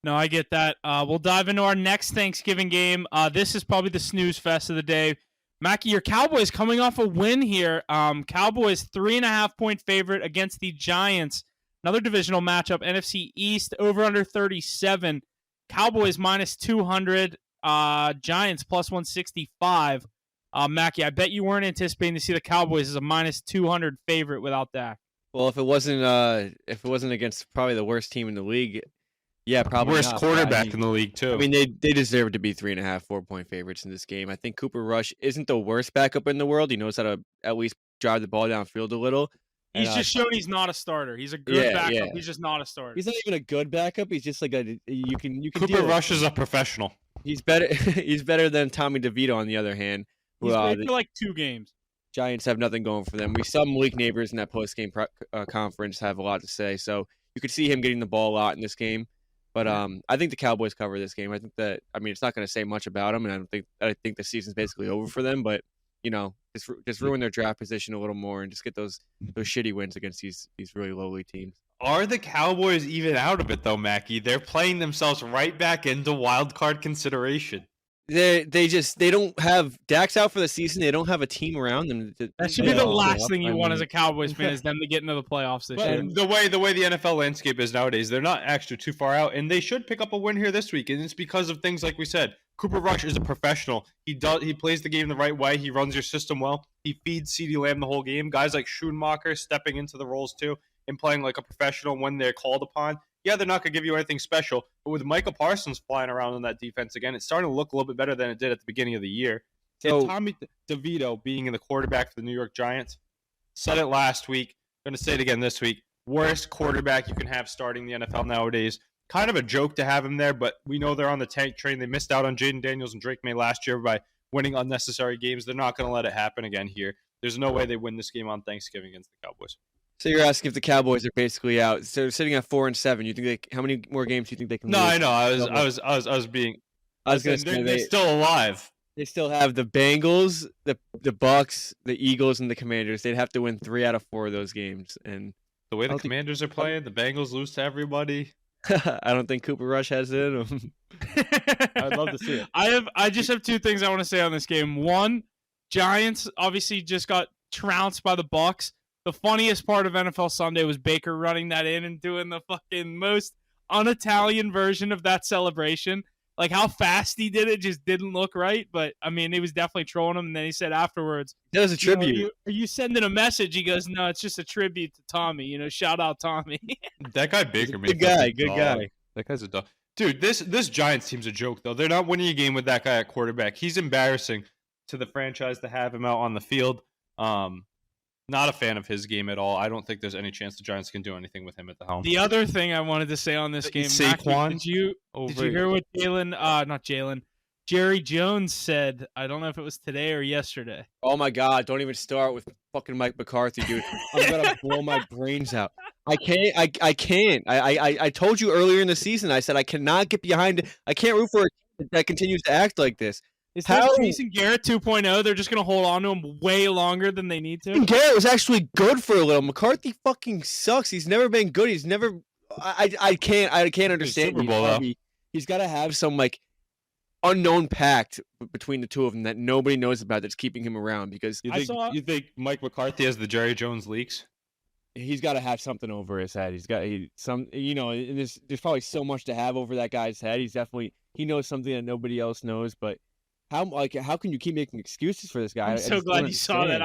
No, I get that. We'll dive into our next Thanksgiving game. This is probably the snooze fest of the day. Mackie, your Cowboys coming off a win here. Cowboys 3.5-point favorite against the Giants. Another divisional matchup, NFC East, over under 37. Cowboys minus 200. Giants plus 165. Mackie, I bet you weren't anticipating to see the Cowboys as a minus 200 favorite without Dak. Well, if it wasn't against probably the worst team in the league, yeah, probably worst not. quarterback in the league too. I mean, they deserve to be 3.5, 4-point favorites in this game. I think Cooper Rush isn't the worst backup in the world. He knows how to at least drive the ball downfield a little. He's just shown he's not a starter. He's a good backup. Yeah. He's just not a starter. He's not even a good backup. He's just like you can. Cooper Rush is a professional. He's better. He's better than Tommy DeVito. On the other hand, he's played for like 2 games. Giants have nothing going for them. Some league neighbors in that post-game conference have a lot to say. So you could see him getting the ball a lot in this game. But I think the Cowboys cover this game. I think that it's not going to say much about them, and I think the season's basically over for them. But just ruin their draft position a little more and just get those shitty wins against these really lowly teams. Are the Cowboys even out of it though, Mackie? They're playing themselves right back into wild card consideration. They don't have Dak's out for the season. They don't have a team around them. That should be the last thing you want as a Cowboys fan is them to get into the playoffs this year. The way the NFL landscape is nowadays, they're not actually too far out, and they should pick up a win here this week. And it's because of things like we said. Cooper Rush is a professional. He plays the game the right way. He runs your system well. He feeds CeeDee Lamb the whole game. Guys like Schoonmaker stepping into the roles too. and playing like a professional when they're called upon. Yeah, they're not going to give you anything special, but with Micah Parsons flying around in that defense again, it's starting to look a little bit better than it did at the beginning of the year. So- And Tommy DeVito being in the quarterback for the New York Giants, said it last week, going to say it again this week, worst quarterback you can have starting the NFL nowadays. Kind of a joke to have him there, but we know they're on the tank train. They missed out on Jaden Daniels and Drake May last year by winning unnecessary games. They're not going to let it happen again here. There's no way they win this game on Thanksgiving against the Cowboys. So you're asking if the Cowboys are basically out. So they're sitting at 4-7. You think how many more games do you think they can No, lose? I know. I was going to say they're still alive. they still have the Bengals, the Bucks, the Eagles, and the Commanders. They'd have to win 3 out of 4 of those games, and The way the don't think- Commanders are playing, the Bengals lose to everybody. I don't think Cooper Rush has it in him. I'd love to see it. I just have 2 things I want to say on this game. One, Giants obviously just got trounced by the Bucks. The funniest part of NFL Sunday was Baker running that in and doing the fucking most un-Italian version of that celebration. Like how fast he did it just didn't look right. But I mean, he was definitely trolling him. And then he said afterwards, That was a you know, tribute. are you sending a message? He goes, no, it's just a tribute to Tommy. You know, shout out Tommy. That guy Baker, Good guy, good guy. That guy's a dog. Dude, this Giants team's a joke, though. They're not winning a game with that guy at quarterback. He's embarrassing to the franchise to have him out on the field. Not a fan of his game at all. I don't think there's any chance the Giants can do anything with him at the helm. The other thing I wanted to say on this game, Saquon Mackie, did you hear what Jerry Jones said? I don't know if it was today or yesterday. Oh my God! Don't even start with fucking Mike McCarthy, dude. I'm gonna blow my brains out. I can't. I can't. I told you earlier in the season. I said I cannot get behind. I can't root for a team that continues to act like this. Is this Jason Garrett 2.0? They're just going to hold on to him way longer than they need to? Garrett was actually good for a little. McCarthy fucking sucks. He's never been good. He's never. I can't understand. Super Bowl, though. He's got to have some like unknown pact between the two of them that nobody knows about that's keeping him around because You think Mike McCarthy has the Jerry Jones leaks? he's got to have something over his head. He's got some, you know, there's probably so much to have over that guy's head. He knows something that nobody else knows, but how can you keep making excuses for this guy? I'm so glad you saw that.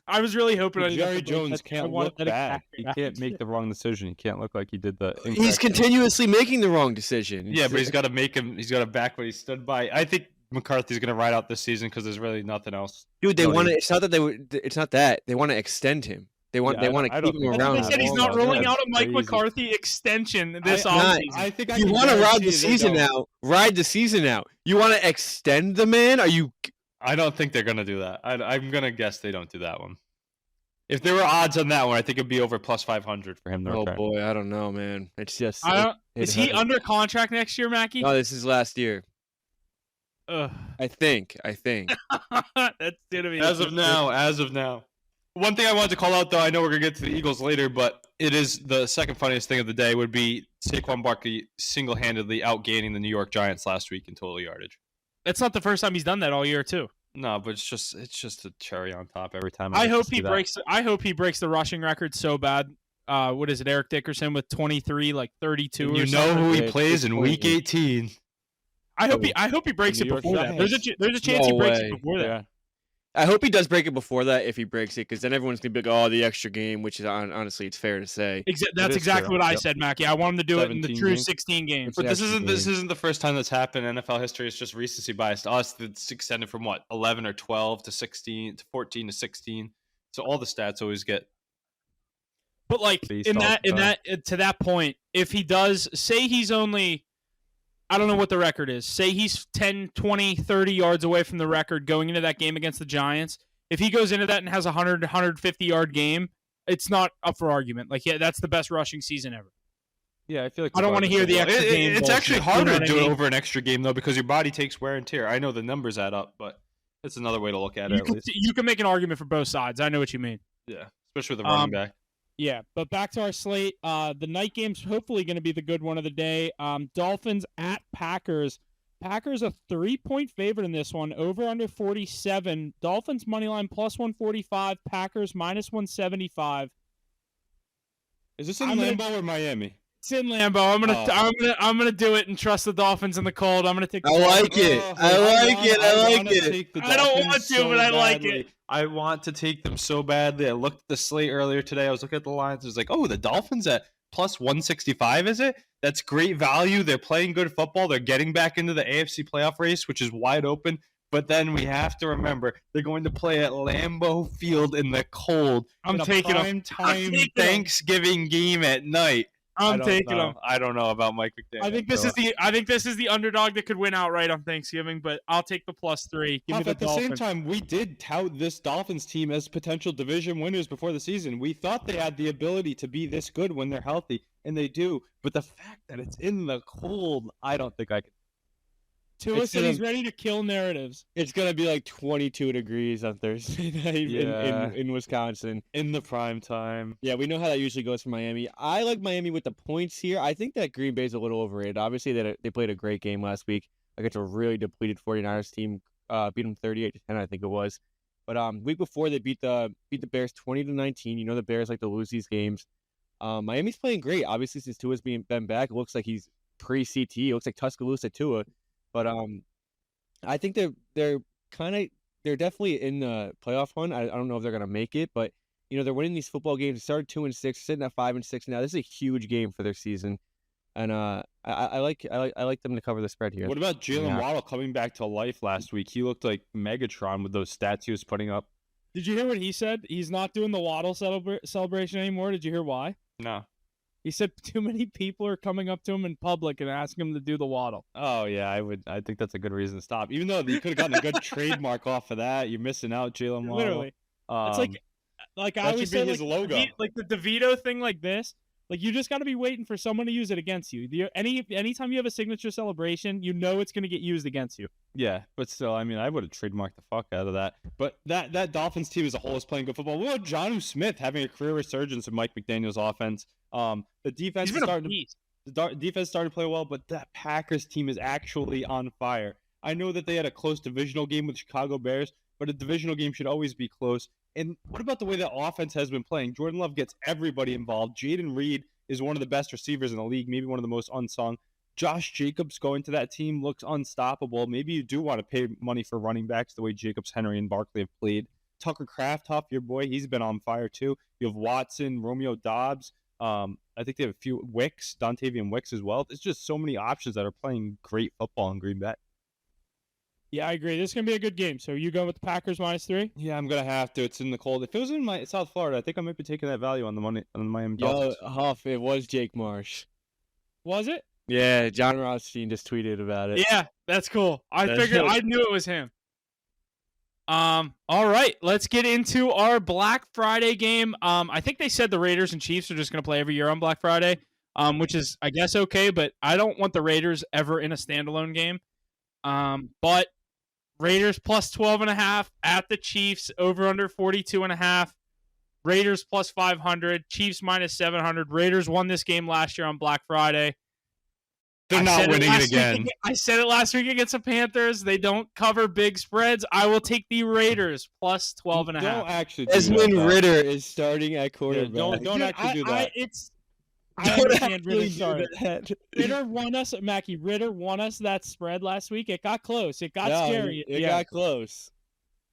I was really hoping Jerry Jones can't look bad. He can't make the wrong decision. He can't look like he did the. He's continuously making the wrong decision. Yeah, but he's got to make him. He's got to back what he stood by. I think McCarthy's going to ride out this season because there's really nothing else. Dude, they want to. It's not that It's not that they want to extend him. They want to keep him around. They said he's not rolling out a Mike McCarthy extension this offseason. I think you want to ride the season out. Ride the season out. You want to extend the man? Are you? I don't think they're going to do that. I'm going to guess they don't do that one. If there were odds on that one, I think it'd be over plus 500 for him to return. Oh boy, I don't know, man. It's just. Is he under contract next year, Mackie? No, this is last year. Ugh. I think. That's gonna be As of now. One thing I wanted to call out, though, I know we're going to get to the Eagles later, but it is the second funniest thing of the day would be Saquon Barkley single-handedly outgaining the New York Giants last week in total yardage. That's not the first time he's done that all year, too. No, but it's just a cherry on top every time. I hope he breaks the rushing record so bad. What is it, Eric Dickerson with 23, like 32 And or you something? know who he plays in Week 18. I hope he breaks it before that. There's a chance he breaks it before that. Yeah. I hope he does break it before that. If he breaks it, because then everyone's gonna be like, "Oh, the extra game," which is honestly, it's fair to say. That's exactly what I said, Mackie. I want him to do it in the 17 true games. 16 games. But this isn't the first time that's happened in NFL history. It's just recency bias. To us, it's extended from 11 or 12 to 16 to 14 to 16. So all the stats always get. But like to that point, if he does say he's only, I don't know what the record is. Say he's 10, 20, 30 yards away from the record going into that game against the Giants. If he goes into that and has a 100, 150-yard game, it's not up for argument. Like, yeah, that's the best rushing season ever. Yeah, I feel like I don't want to hear the extra game. It's bullshit. actually harder You know to what do I it mean? over an extra game, though, because your body takes wear and tear. I know the numbers add up, but it's another way to look at it, at least. You can make an argument for both sides. I know what you mean. Yeah, especially with the running back. Yeah, but back to our slate. The night game's hopefully going to be the good one of the day. Dolphins at Packers. Packers a 3-point favorite in this one. Over under 47. Dolphins money line plus 145. Packers minus 175. Is this in Lambeau or Miami? It's in Lambeau. I'm gonna do it and trust the Dolphins in the cold. I'm gonna take. I like it. I like it. I don't want to, but I like it. I want to take them so badly. I looked at the slate earlier today. I was looking at the lines. I was like, oh, the Dolphins at plus 165, is it? That's great value. They're playing good football. They're getting back into the AFC playoff race, which is wide open. But then we have to remember they're going to play at Lambeau Field in the cold. I'm taking them. Time Thanksgiving game at night. I'm taking them. I don't know about Mike McDaniel. I think this is the underdog that could win outright on Thanksgiving, but I'll take the +3. Give me the At the Dolphins. same time, we did tout this Dolphins team as potential division winners before the season. We thought they had the ability to be this good when they're healthy, and they do. But the fact that it's in the cold, I don't think I can. Tua said he's ready to kill narratives. It's gonna be like 22 degrees on Thursday night in Wisconsin In the prime time. Yeah, we know how that usually goes for Miami. I like Miami with the points here. I think that Green Bay's a little overrated. Obviously, they played a great game last week against a really depleted 49ers team. Beat them 38-10, I think it was. But week before they beat the Bears 20-19. You know the Bears like to lose these games. Miami's playing great. Obviously, since Tua's been back, it looks like he's pre-CT. It looks like Tuscaloosa Tua. But I think they're definitely in the playoff hunt. I don't know if they're gonna make it, but they're winning these football games. They started 2-6, sitting at 5-6 now. This is a huge game for their season, and I like them to cover the spread here. What about Jalen Waddle coming back to life last week? He looked like Megatron with those stats he was putting up. Did you hear what he said? He's not doing the Waddle celebration anymore. Did you hear why? No. He said too many people are coming up to him in public and asking him to do the Waddle. Oh yeah, I think that's a good reason to stop. Even though you could have gotten a good trademark off of that, you're missing out, Jalen Waddle. Literally, it's like I always say, his logo. Like the DeVito thing, like this. Like you just got to be waiting for someone to use it against you. Anytime you have a signature celebration, it's going to get used against you. Yeah, but still, I mean, I would have trademarked the fuck out of that. But that Dolphins team as a whole is playing good football. What about Jonnu Smith having a career resurgence in Mike McDaniel's offense? The defense defense started to play well, but that Packers team is actually on fire. I know that they had a close divisional game with Chicago Bears, but a divisional game should always be close. And what about the way that offense has been playing? Jordan Love gets everybody involved. Jaden Reed is one of the best receivers in the league, maybe one of the most unsung. Josh Jacobs going to that team looks unstoppable. Maybe you do want to pay money for running backs the way Jacobs, Henry, and Barkley have played. Tucker Kraft, your boy, he's been on fire too. You have Watson, Romeo Doubs. I think they have a few Wicks, Dontavian Wicks as well. There's just so many options that are playing great football in Green Bay. Yeah, I agree. This is going to be a good game. So you go with the Packers -3? Yeah, I'm going to have to. It's in the cold. If it was in South Florida, I think I might be taking that value on the Miami Dolphins. Huff, it was Jake Marsh. Was it? Yeah, John Rothstein just tweeted about it. Yeah, that's cool. I knew it was him. All right, let's get into our Black Friday game. I think they said the Raiders and Chiefs are just going to play every year on Black Friday, which is, I guess, okay, but I don't want the Raiders ever in a standalone game. But Raiders +12.5 at the Chiefs, over under 42.5. Raiders +500, Chiefs -700. Raiders won this game last year on Black Friday. They're not winning it again. I said it last week against the Panthers. They don't cover big spreads. I will take the Raiders +12.5. Don't actually do Desmond that. Ritter is starting at quarterback. Yeah, don't actually do that. I understand Ritter started. Ritter won us, Mackie. Ritter won us that spread last week. It got close. It got scary. It got close.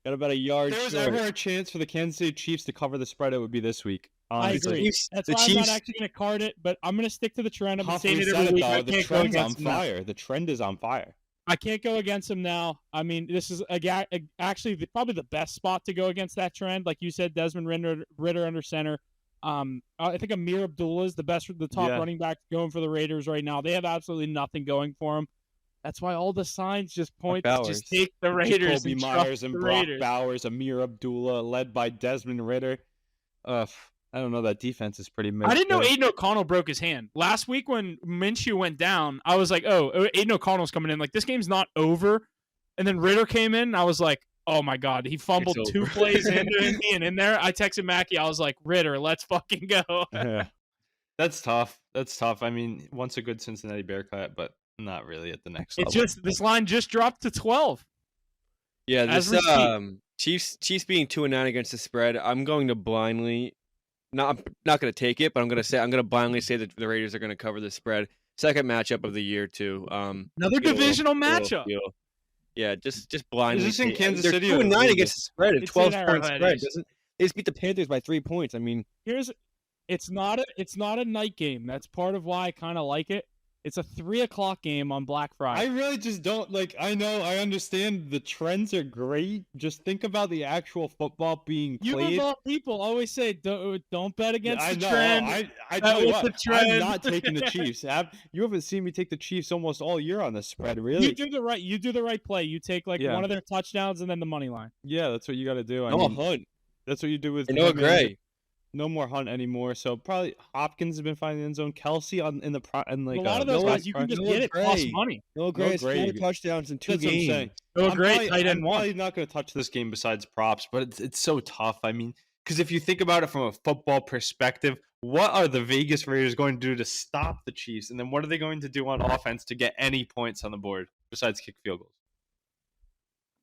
Got about a yard If there was short. ever a chance for the Kansas City Chiefs to cover the spread, it would be this week. Honestly. I agree. That's why I'm not actually going to card it, but I'm going to stick to the trend. I've been saying it every week. The trend's on fire. The trend is on fire. I can't go against him now. I mean, this is actually probably the best spot to go against that trend. Like you said, Desmond Ritter under center. I think Amir Abdullah is the top running back going for the Raiders right now. They have absolutely nothing going for them. That's why all the signs just point to just take the Raiders. Jacoby Myers and Brock Bowers, Amir Abdullah, led by Desmond Ritter. I don't know. That defense is pretty mixed. I didn't know Aiden O'Connell broke his hand. Last week when Minshew went down, I was like, oh, Aiden O'Connell's coming in. Like, this game's not over. And then Ritter came in, and I was like, oh, my God. He fumbled 2 plays into me, and in there, I texted Mackie. I was like, Ritter, let's fucking go. Yeah. That's tough. I mean, once a good Cincinnati Bearcat, but not really at the next level. This line just dropped to 12. Yeah, this Chiefs being 2-9 against the spread. I'm going to blindly. I'm not going to take it, but I'm going to blindly say that the Raiders are going to cover the spread. Second matchup of the year too. Another divisional matchup. Yeah, just blindly. Is this in take- Kansas they're City 2 or and 9 Vegas? against the spread. A It's 12 in point Arrowhead, spread. Ace. They just beat the Panthers by 3 points. I mean, It's not a night game. That's part of why I kind of like it. It's a 3:00 game on Black Friday. I really just don't like. I know, I understand the trends are great. Just think about the actual football being You played. of all people always say don't bet against I the know. trend. I tell you was what, the trend. I'm not taking the Chiefs. You haven't seen me take the Chiefs almost all year on this spread, really. You do the right play. You take like Yeah. one of their touchdowns and then the money line. Yeah, that's what you got to do. Noah Hunt. That's what you do with And Noah him and- Gray. No more Hunt anymore. So probably Hopkins has been finding the end zone. Kelsey in the and like a lot of those Noah- guys you can just Noah get it plus Gray. money. Noah Gray has Gray. 4 touchdowns in 2 That's what I'm games. saying. Noah I'm Gray, probably- tight end I'm one. probably not going to touch this game besides props, but it's so tough. I mean, because if you think about it from a football perspective, what are the Vegas Raiders going to do to stop the Chiefs? And then what are they going to do on offense to get any points on the board besides kick field goals?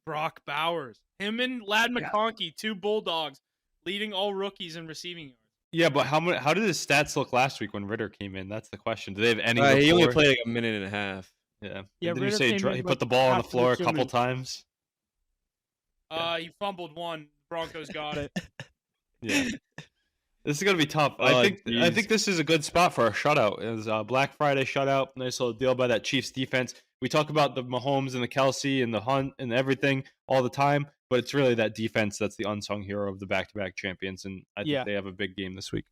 Brock Bowers, him and Lad McConkey, 2 Bulldogs, leading all rookies in receiving yards. Yeah, but how did his stats look last week when Ritter came in? That's the question. Do they have any? He only before? played like a minute and a half. Yeah. Yeah, Did you Ritter say came in he like put the ball on the after the floor a 2 couple minutes. times? He fumbled one. Broncos got it. Yeah. This is gonna be tough. Oh, I geez. think this is a good spot for a shutout. It was a Black Friday shutout. Nice little deal by that Chiefs defense. We talk about the Mahomes and the Kelsey and the Hunt and everything all the time, but it's really that defense that's the unsung hero of the back-to-back champions, and I think Yeah. they have a big game this week.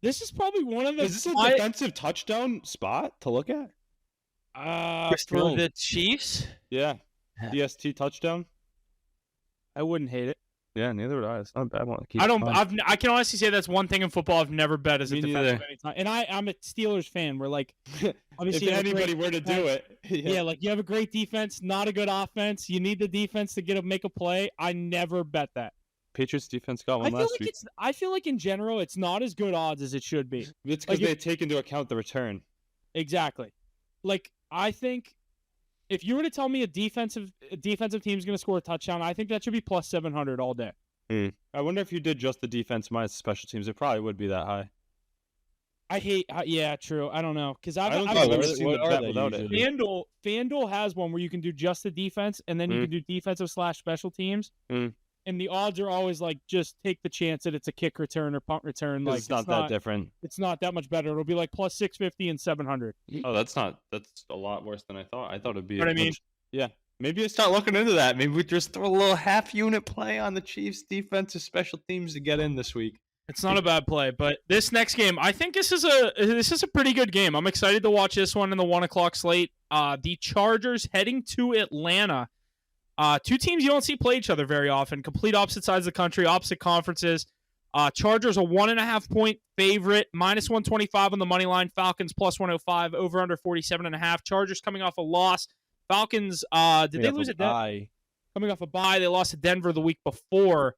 This is probably one of the. Is this a defensive touchdown spot to look at? For the Chiefs? Yeah, DST touchdown. I wouldn't hate it. Yeah, neither would I. It's not a bad one. I can honestly say that's one thing in football I've never bet as a Me defensive neither. anytime. And I'm a Steelers fan. We're like, obviously, if you have a anybody great were to do defense. it, Yeah, like you have a great defense, not a good offense. You need the defense to make a play. I never bet that. Patriots defense got one I feel last like week. I feel like in general it's not as good odds as it should be. It's because like they take into account the return. Exactly. Like I think if you were to tell me a defensive team is going to score a touchdown, I think that should be plus 700 all day. I wonder if you did just the defense minus special teams, it probably would be that high. Yeah, true. I don't know because I don't I've think I've never ever seen what the are bet they without it. usually? FanDuel has one where you can do just the defense and then you can do defensive / special teams. And the odds are always like just take the chance that it's a kick return or punt return. Like It's not that different. It's not that much better. It'll be like plus 650 and 700. Oh, that's a lot worse than I thought. I thought it'd be. What I mean? Yeah. Maybe I start looking into that. Maybe we just throw a little half unit play on the Chiefs defensive special teams to get in this week. It's not a bad play, but this next game, I think this is a pretty good game. I'm excited to watch this one in the 1:00 slate. The Chargers heading to Atlanta. 2 teams you don't see play each other very often. Complete opposite sides of the country, opposite conferences. Chargers a 1.5 point favorite, minus 125 on the money line. Falcons plus 105, over under 47.5. Chargers coming off a loss. Falcons, did they lose a bye? Coming off a bye, they lost to Denver the week before.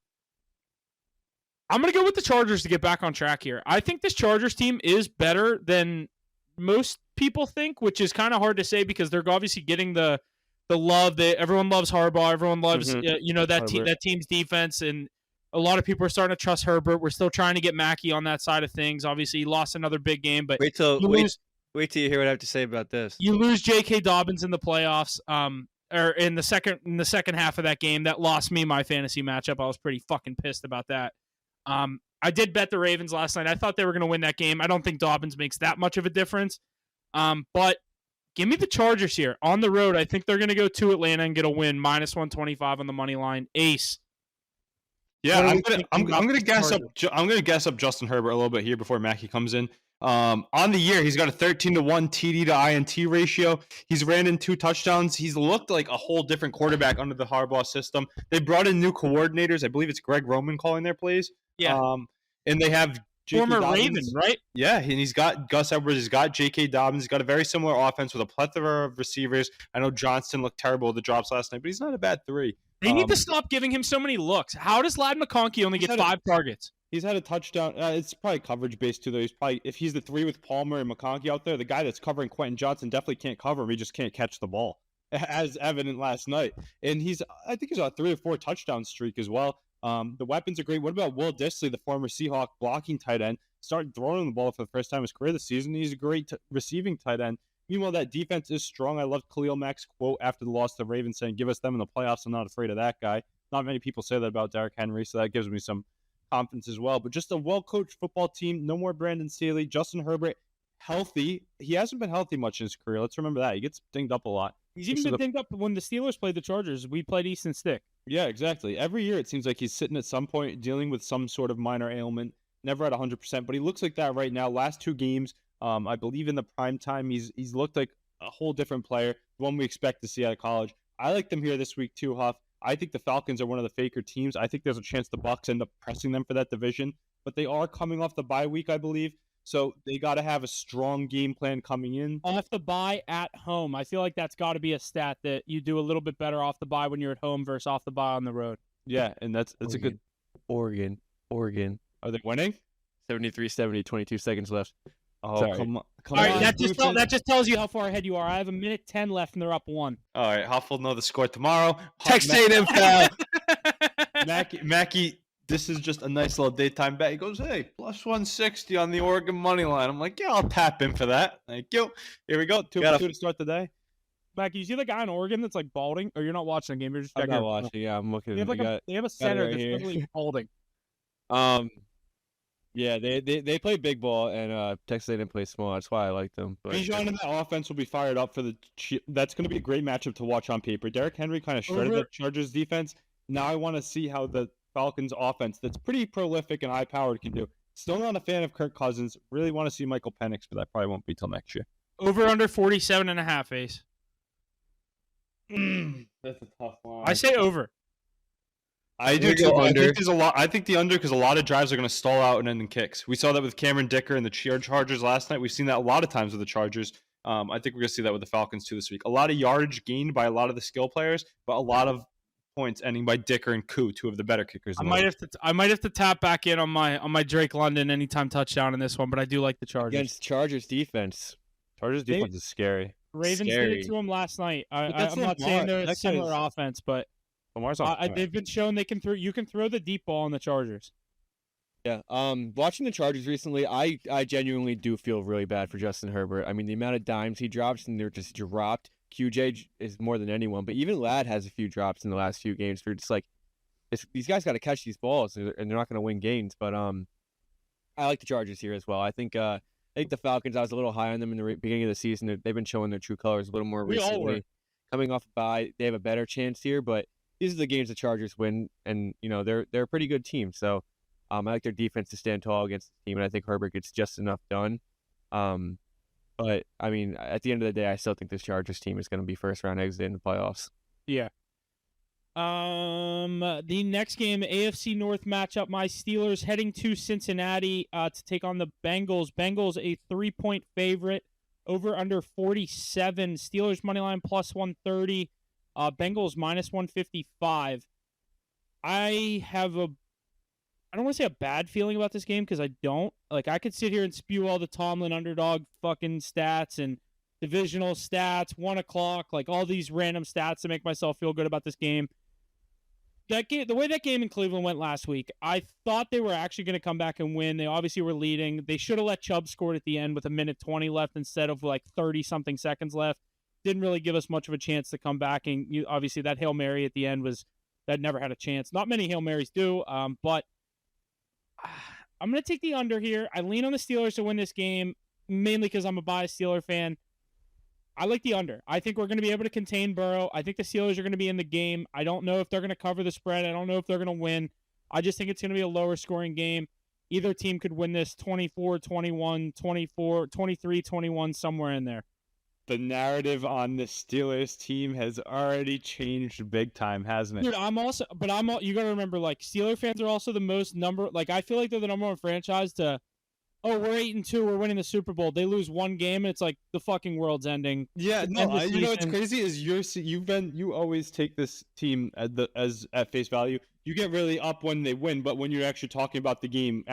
I'm going to go with the Chargers to get back on track here. I think this Chargers team is better than most people think, which is kind of hard to say because they're obviously getting the love that everyone loves. Harbaugh, everyone loves that team's defense, and a lot of people are starting to trust Herbert. We're still trying to get Mackey on that side of things. Obviously, he lost another big game, but Wait till you hear what I have to say about this. You lose J.K. Dobbins in the playoffs, or in the second half of that game. That lost me my fantasy matchup. I was pretty fucking pissed about that. I did bet the Ravens last night. I thought they were going to win that game. I don't think Dobbins makes that much of a difference. But give me the Chargers here on the road. I think they're going to go to Atlanta and get a win, minus 125 on the money line. Ace. Yeah, I'm gonna guess up Justin Herbert a little bit here before Mackey comes in. On the year, he's got a 13-1 TD to INT ratio. He's ran in 2 touchdowns. He's looked like a whole different quarterback under the Harbaugh system. They brought in new coordinators. I believe it's Greg Roman calling their plays. Yeah. And they have J.K. Former Dobbins. Raven, right? Yeah, and he's got Gus Edwards. He's got J.K. Dobbins. He's got a very similar offense with a plethora of receivers. I know Johnston looked terrible with the drops last night, but he's not a bad 3. They need to stop giving him so many looks. How does Lad McConkey only get 5 targets? He's had a touchdown. It's probably coverage based too, though. He's probably, if he's the 3 with Palmer and McConkey out there, the guy that's covering Quentin Johnson definitely can't cover him. He just can't catch the ball, as evident last night. And I think he's on a 3 or 4 touchdown streak as well. The weapons are great. What about Will Dissly, the former Seahawk blocking tight end? Started throwing the ball for the first time in his career this season. He's a great receiving tight end. Meanwhile, that defense is strong. I loved Khalil Mack's quote after the loss to the Ravens saying, "Give us them in the playoffs. I'm not afraid of that guy." Not many people say that about Derrick Henry, so that gives me some confidence as well. But just a well-coached football team. No more Brandon Staley. Justin Herbert, healthy. He hasn't been healthy much in his career. Let's remember that. He gets dinged up a lot. He's even been dinged up when the Steelers played the Chargers. We played Easton Stick. Yeah, exactly. Every year it seems like he's sitting at some point dealing with some sort of minor ailment. Never at 100%, but he looks like that right now. Last 2 games, I believe in the prime time, he's looked like a whole different player, one we expect to see out of college. I like them here this week too, Huff. I think the Falcons are one of the faker teams. I think there's a chance the Bucs end up pressing them for that division, but they are coming off the bye week, I believe. So they got to have a strong game plan coming in. Off the bye at home. I feel like that's got to be a stat that you do a little bit better off the bye when you're at home versus off the bye on the road. Yeah, and that's a good. Oregon. Are they winning? 73-70, 22 seconds left. Oh, Sorry. come on. All right, that just tells you how far ahead you are. I have 1:10 left, and they're up 1. All right, Huff will know the score tomorrow. Texas A&M Mackie, this is just a nice little daytime bet. He goes, hey, plus 160 on the Oregon money line. I'm like, yeah, I'll tap in for that. Thank you. Here we go. 2 to start the day. Mackie, you see the guy in Oregon that's like balding? Or you're not watching the game? You're just I'm not watching. Yeah, I'm looking. They have a center right that's here. literally balding. Yeah, they play big ball, and Texas A&M plays small. That's why I like them. But Bijan and that offense will be fired up for that's going to be a great matchup to watch on paper. Derrick Henry kind of shredded the Chargers defense. Now I want to see how the Falcons offense, that's pretty prolific and high-powered, can do. Still not a fan of Kirk Cousins. Really want to see Michael Penix, but that probably won't be till next year. Over under 47.5, Ace. That's a tough one. I say over. I do too. I think there's a lot. I think the under because a lot of drives are going to stall out and end in kicks. We saw that with Cameron Dicker and the Chargers last night. We've seen that a lot of times with the Chargers. I think we're going to see that with the Falcons too this week. A lot of yardage gained by a lot of the skill players, but a lot of points ending by Dicker and Koo, 2 of the better kickers. I might have to tap back in on my Drake London anytime touchdown in this one, but I do like the Chargers. Against Chargers defense. Chargers defense is scary. Ravens did it to him last night. I'm not saying they're a similar offense, but they've been shown they can throw. You can throw the deep ball on the Chargers. Yeah. Watching the Chargers recently, I genuinely do feel really bad for Justin Herbert. I mean, the amount of dimes he drops and they're just dropped. QJ is more than anyone, but even Ladd has a few drops in the last few games. Where it's like, these guys got to catch these balls, and they're not going to win games. But I like the Chargers here as well. I think the Falcons, I was a little high on them in the beginning of the season. They've been showing their true colors a little more recently. Coming off a bye, they have a better chance here, but these are the games the Chargers win, and they're a pretty good team. So I like their defense to stand tall against the team, and I think Herbert gets just enough done. But I mean, at the end of the day, I still think this Chargers team is going to be first round exit in the playoffs. Yeah. The next game, AFC North matchup, my Steelers heading to Cincinnati to take on the Bengals. Bengals a 3-point favorite, over under 47. Steelers money line plus 130. Bengals minus 155. I don't want to say a bad feeling about this game because I don't. Like, I could sit here and spew all the Tomlin underdog fucking stats and divisional stats, 1 o'clock, like all these random stats to make myself feel good about this game. That game, the way that game in Cleveland went last week, I thought they were actually going to come back and win. They obviously were leading. They should have let Chubb score at the end with 1:20 left instead of like 30-something seconds left. Didn't really give us much of a chance to come back. And obviously that Hail Mary at the end that never had a chance. Not many Hail Marys do, but I'm going to take the under here. I lean on the Steelers to win this game, mainly because I'm a biased Steeler fan. I like the under. I think we're going to be able to contain Burrow. I think the Steelers are going to be in the game. I don't know if they're going to cover the spread. I don't know if they're going to win. I just think it's going to be a lower scoring game. Either team could win this 24-21, 23-21, somewhere in there. The narrative on the Steelers team has already changed big time, hasn't it? Dude, you got to remember, like, Steeler fans are also the most I feel like they're the number one franchise to, oh, we're 8-2, we're winning the Super Bowl. They lose one game, and it's like the fucking world's ending. Yeah, no, what's crazy is you always take this team at face value. You get really up when they win, but when you're actually talking about the game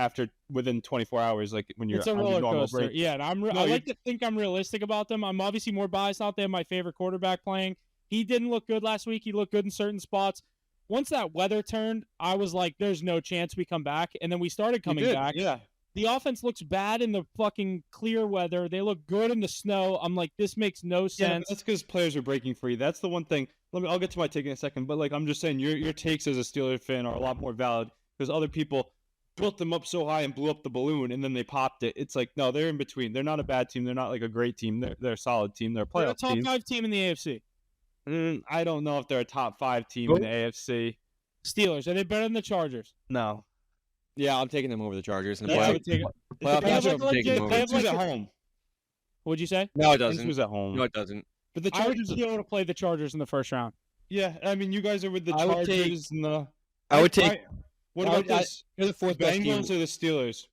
within 24 hours, like when you're it's a roller coaster. Yeah, and I like to think I'm realistic about them. I'm obviously more biased out there. My favorite quarterback playing. He didn't look good last week. He looked good in certain spots. Once that weather turned, I was like, "There's no chance we come back," and then we started coming back. Yeah. the offense looks bad in the fucking clear weather. They look good in the snow. I'm like, this makes no sense. Yeah, that's because players are breaking free. That's the one thing. I'll get to my take in a second. But like, I'm just saying, your takes as a Steelers fan are a lot more valid because other people built them up so high and blew up the balloon, and then they popped it. It's like, no, they're in between. They're not a bad team. They're not like a great team. They're a solid team. They're a playoff They're a top team. 5 team in the AFC. I don't know if they're a top 5 team in the AFC. Steelers, are they better than the Chargers? No. Yeah, I'm taking them over the Chargers. In the Yeah, I playoff. would take it. Playoff They have matchup, like I'm a taking them over. legit- Who's at home? What'd you say? No, it Who's doesn't. at home? No, it doesn't. But the I would Chargers. be able to play the Chargers in the first round. Yeah, I mean, you guys are with the I would take- Chargers and the. I would take. What I about would- I- this? They're the fourth best team. Bengals or the Steelers?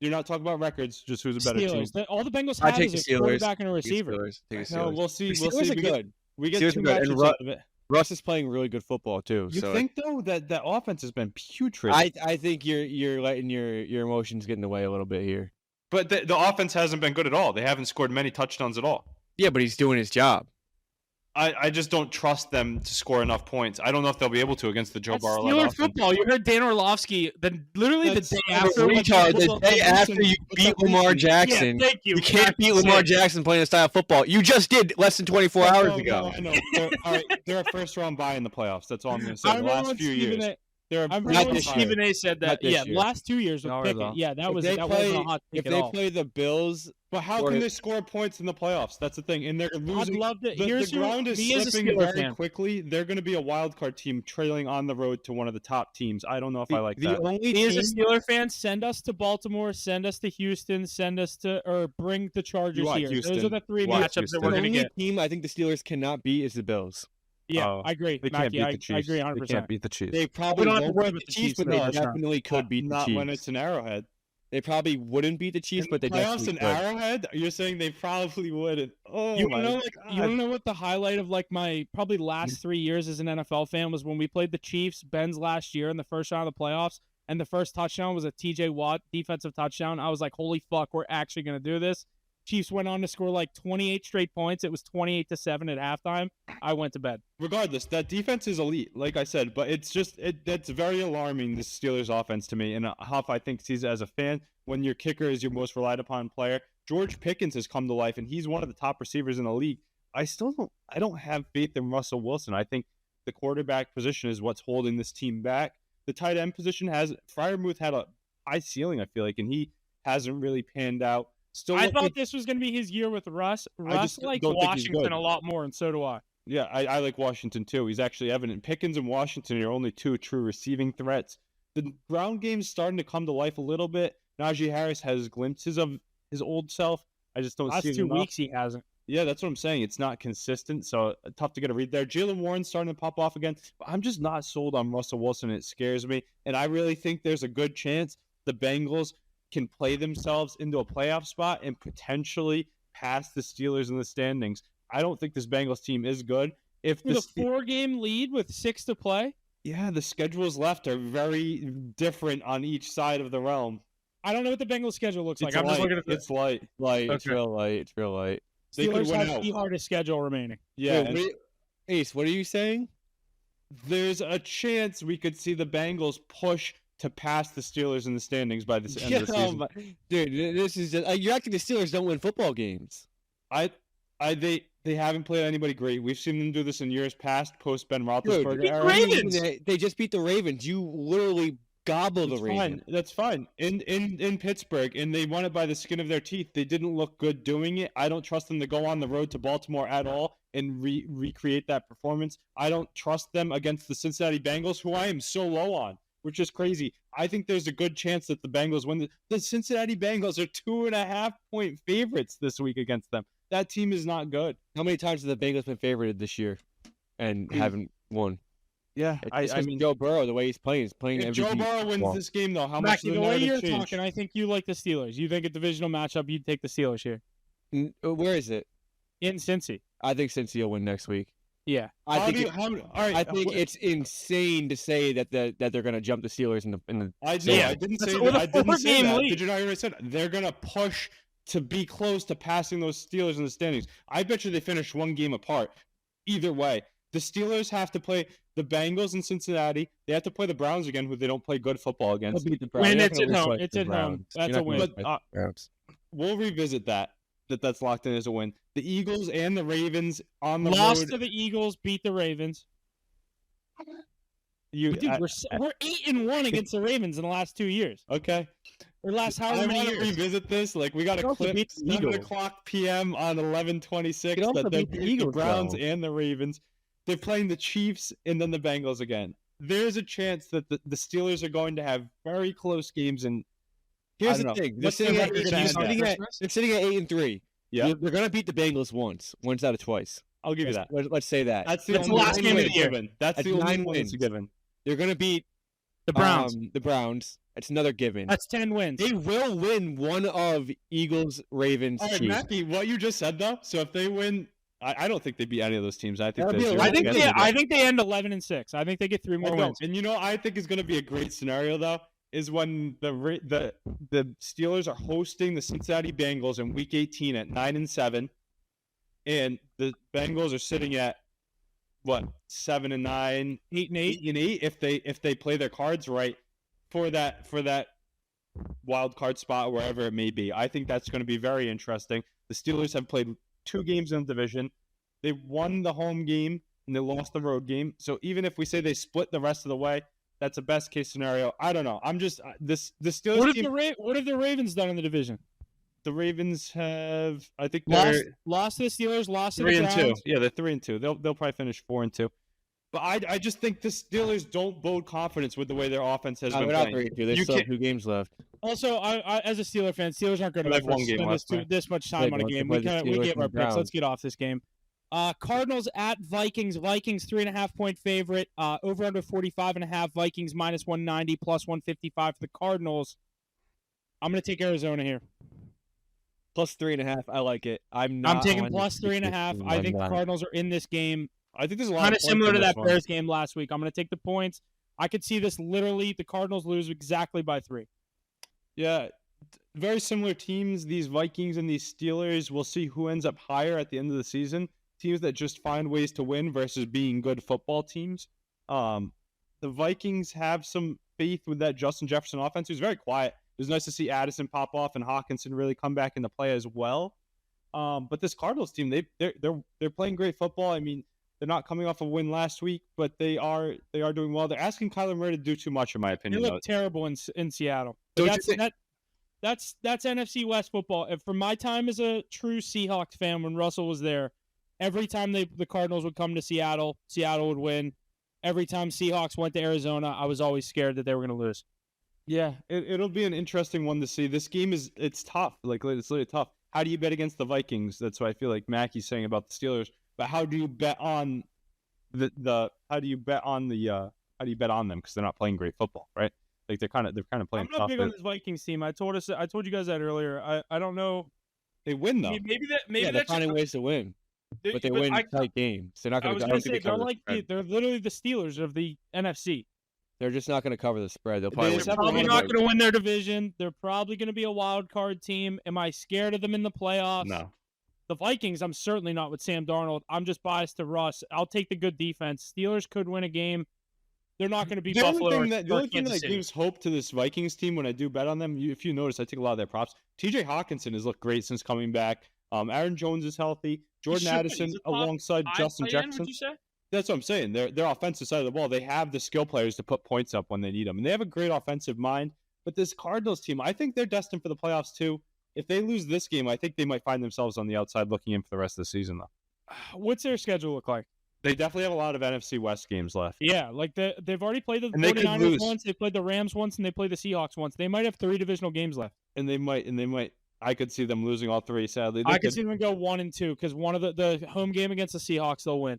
You're not talking about records, just who's a better team. Steelers. All the Bengals I have take is the a Steelers. quarterback and a Take the receiver. Steelers. Take the No, Steelers. we'll see. The We'll Steelers see. are good. We get Steelers two are good, and matchups out of it. Russ is playing really good football too. You so think though that offense has been putrid? I think you're letting your emotions get in the way a little bit here. But the offense hasn't been good at all. They haven't scored many touchdowns at all. Yeah, but he's doing his job. I just don't trust them to score enough points. I don't know if they'll be able to against the Joe That's Burrow Steelers offense. football. You heard Dan Orlovsky. Literally the That's day a after. Retard, the day after you beat Lamar Jackson. Yeah, thank you. You can't beat Lamar Jackson playing a style of football. You just did less than 24 hours ago. I know. All right, they're a first round bye in the playoffs. That's all I'm going to say. I The remember last when few Stephen years, A. they're I a remember Not when this year. Stephen A. said that. Not this Yeah, year. last 2 years with No, Pickett. no. Yeah, that If wasn't a hot take if at they all. play the Bills, But how Or can if- they score points in the playoffs? That's the thing, and they're I'd losing. love to. The Here's ground is me as a slipping Steelers very fan. quickly. They're going to be a wild card team trailing on the road to one of the top teams. I don't know if I like the that. only Me as a team, Steeler fan, send us to Baltimore, send us to Houston, bring the Chargers want here. Those Houston. are the 3 You want matchups that Houston. we're the going to only get. team I think the Steelers cannot beat is the Bills. Yeah, Oh, I agree. They can't Mackie, beat the Chiefs. I agree 100%. They can't beat the Chiefs. They probably don't have to won't worry beat about the the Chiefs, Chiefs but in they the first round. definitely could beat the Not Chiefs. when it's an Arrowhead. They probably wouldn't beat the Chiefs, but they Playoffs definitely in could. Arrowhead? You're saying they probably wouldn't. Oh You my wanna know, God. you want to know what the highlight of like my probably last 3 years as an NFL fan was when we played the Chiefs, Ben's last year in the first round of the playoffs, and the first touchdown was a TJ Watt defensive touchdown. I was like, holy fuck, we're actually going to do this. Chiefs went on to score like 28 straight points. It was 28-7 at halftime. I went to bed. Regardless, that defense is elite, like I said, but it's just that's very alarming, this Steelers offense to me. And Huff, I think, sees it as a fan when your kicker is your most relied upon player. George Pickens has come to life, and he's one of the top receivers in the league. I don't have faith in Russell Wilson. I think the quarterback position is what's holding this team back. The tight end position Freiermuth had a high ceiling, I feel like, and he hasn't really panned out. I thought this was going to be his year with Russ. Russ just likes don't think he's Washington good. a lot more, and so do I. Yeah, I like Washington too. He's actually evident. Pickens and Washington are only 2 true receiving threats. The ground game's starting to come to life a little bit. Najee Harris has glimpses of his old self. I just don't Last see it 2 enough. weeks he hasn't. Yeah, that's what I'm saying. It's not consistent, so tough to get a read there. Jalen Warren's starting to pop off again. But I'm just not sold on Russell Wilson. It scares me. And I really think there's a good chance the Bengals can play themselves into a playoff spot and potentially pass the Steelers in the standings. I don't think this Bengals team is good. If With the a 4-game lead with 6 to play, Yeah, the schedules left are very different on each side of the realm. I don't know what the Bengals schedule looks like. It's I'm just light. looking at the It's light. It's Okay. real light. It's real light. They could Steelers win have out. the hardest schedule remaining. Yeah, Wait, and Ace, what are you saying? there's a chance we could see the Bengals push to pass the Steelers in the standings by the end of the season. Dude, this is just, you're acting the Steelers don't win football games. They haven't played anybody great. We've seen them do this in years past, post Ben Roethlisberger Dude, era. Ravens! They just beat the Ravens. You literally gobble the It's Ravens. fine. That's fine. In Pittsburgh, and they won it by the skin of their teeth. They didn't look good doing it. I don't trust them to go on the road to Baltimore at all and recreate that performance. I don't trust them against the Cincinnati Bengals, who I am so low on, which is crazy. I think there's a good chance that the Bengals win. The Cincinnati Bengals are 2.5-point favorites this week against them. That team is not good. How many times have the Bengals been favorited this year and haven't won? Yeah, It's I 'cause mean, Joe Burrow, the way he's playing if Joe MVP. Burrow wins Well, this game, though, how much Mackie, does the the way you're narrative change? talking, I think you like the Steelers. You think a divisional matchup, you'd take the Steelers here. Where is it? In Cincy. I think Cincy will win next week. Yeah. I How think do you, it- how, all right, I think it's insane to say that they're going to jump the Steelers in the. I Yeah, didn't that's say with that. a I didn't say 4-game that. lead. Did you not hear what I said? They're gonna push to be close to passing those Steelers in the standings. I bet you they finish one game apart. Either way, The Steelers have to play the Bengals in Cincinnati. They have to play the Browns again, who they don't play good football against. They'll beat the Browns. When You're not it's gonna at lose home, twice to it's the at home. Browns. That's You're not a gonna win. lose twice to But, the Browns. We'll revisit that's locked in as a win. The Eagles and the Ravens on the Lost road. to the Eagles, beat the Ravens. Dude, we're 8-1 against the Ravens in the last 2 years. Okay. Or last I however many want to years. revisit this. Like, we got a also clip beat the 7 Eagles. o'clock p.m. on 11/26 You can also that they beat the beat the Eagles, Browns though. and the Ravens. They're playing the Chiefs and then the Bengals again. There's a chance that the Steelers are going to have very close games. And Here's I the don't know. thing: they're What's their sitting at record gonna end at? they're sitting at 8-3. Yeah. They're gonna beat the Bengals once out of twice. I'll give you that. Let's say that. That's the That's the only last one game of that's the year. given. That's That's the only 9 one that's wins. given. They're gonna beat The Browns. The Browns. It's another given. That's 10 wins. They will win one of Eagles, Ravens, All right, Chiefs. Mackie, what you just said though. So if they win, I don't think they beat any of those teams. I think That'd be they're a I lot think of they, guessing. I think they end 11-6. I think they get 3 more wins. And you know, I think is going to be a great scenario though is when the Steelers are hosting the Cincinnati Bengals in Week 18 at 9-7, and the Bengals are sitting at what 7-9, 8-8. 8-8 if they play their cards right for that wild card spot wherever it may be. I think that's going to be very interesting. The Steelers have played 2 games in the division. They won the home game and they lost the road game. So even if we say they split the rest of the way, that's a best case scenario. I don't know. I'm just the Steelers What team. have the Ravens done in the division? The Ravens have, I think they're Lost to the Steelers, lost to the 3-2. Browns. Yeah, they're 3-2. They'll probably finish 4-2. But I just think the Steelers don't bode confidence with the way their offense has been We're not playing. 3-2. They You still have can't- 2 games left. Also, I as a Steeler fan, Steelers aren't good They have enough one to game spend left, man. this much time They on a don't. game. They We play the we Steelers gave our and picks. Let's Browns. get off this game. Cardinals at Vikings. Vikings 3.5-point favorite. Over under 45.5. Vikings -190 plus 155 for the Cardinals. I'm gonna take Arizona here. Plus 3.5. I like it. I'm taking on plus the 3.5. I think the line. Cardinals are in this game. I think there's a lot Kind of points similar in to this that one. Bears game last week. I'm going to take the points. I could see this literally, the Cardinals lose exactly by 3. Yeah, very similar teams, these Vikings and these Steelers. We'll see who ends up higher at the end of the season. Teams that just find ways to win versus being good football teams. The Vikings have some faith with that Justin Jefferson offense, who's very quiet. It was nice to see Addison pop off and Hawkinson really come back into play as well. But this Cardinals team, they're playing great football. I mean, they're not coming off a win last week, but they are doing well. They're asking Kyler Murray to do too much, in my They opinion. look terrible in Seattle. Don't But you think- that's NFC West football. And from my time as a true Seahawks fan, when Russell was there, every time the Cardinals would come to Seattle, Seattle would win. Every time Seahawks went to Arizona, I was always scared that they were going to lose. Yeah, it'll be an interesting one to see. This game it's tough. Like, it's really tough. How do you bet against the Vikings? That's what I feel like Mackey's saying about the Steelers. But how do you bet on how do you bet on them because they're not playing great football, right? Like they're kind of playing I'm not tough. big on this Vikings team. I told you guys that earlier. I don't know. They win though. Maybe Yeah, they're that's finding ways to win, but they win tight games. They're not I going was to. going to say they're literally the Steelers of the NFC. They're just not going to cover the spread. They'll They probably just They're have a probably lot not of- going to win their division. They're probably going to be a wild card team. Am I scared of them in the playoffs? No. The Vikings, I'm certainly not with Sam Darnold. I'm just biased to Russ. I'll take the good defense. Steelers could win a game. They're not going to be The Buffalo only thing or that Kansas City. gives hope to this Vikings team when I do bet on them, if you notice, I take a lot of their props. TJ Hawkinson has looked great since coming back. Aaron Jones is healthy. Jordan should be. Addison He's a top alongside Justin Jefferson. Would you say? That's what I'm saying. Their offensive side of the ball, they have the skill players to put points up when they need them. And they have a great offensive mind. But this Cardinals team, I think they're destined for the playoffs too. If they lose this game, I think they might find themselves on the outside looking in for the rest of the season, though. What's their schedule look like? They definitely have a lot of NFC West games left. Yeah, like they've already played the And they could 49ers lose. once. They played the Rams once, and they played the Seahawks once. They might have 3 divisional games left. And they might. I could see them losing all 3, sadly. They I could see them go 1-2 because one of the home game against the Seahawks, they'll win.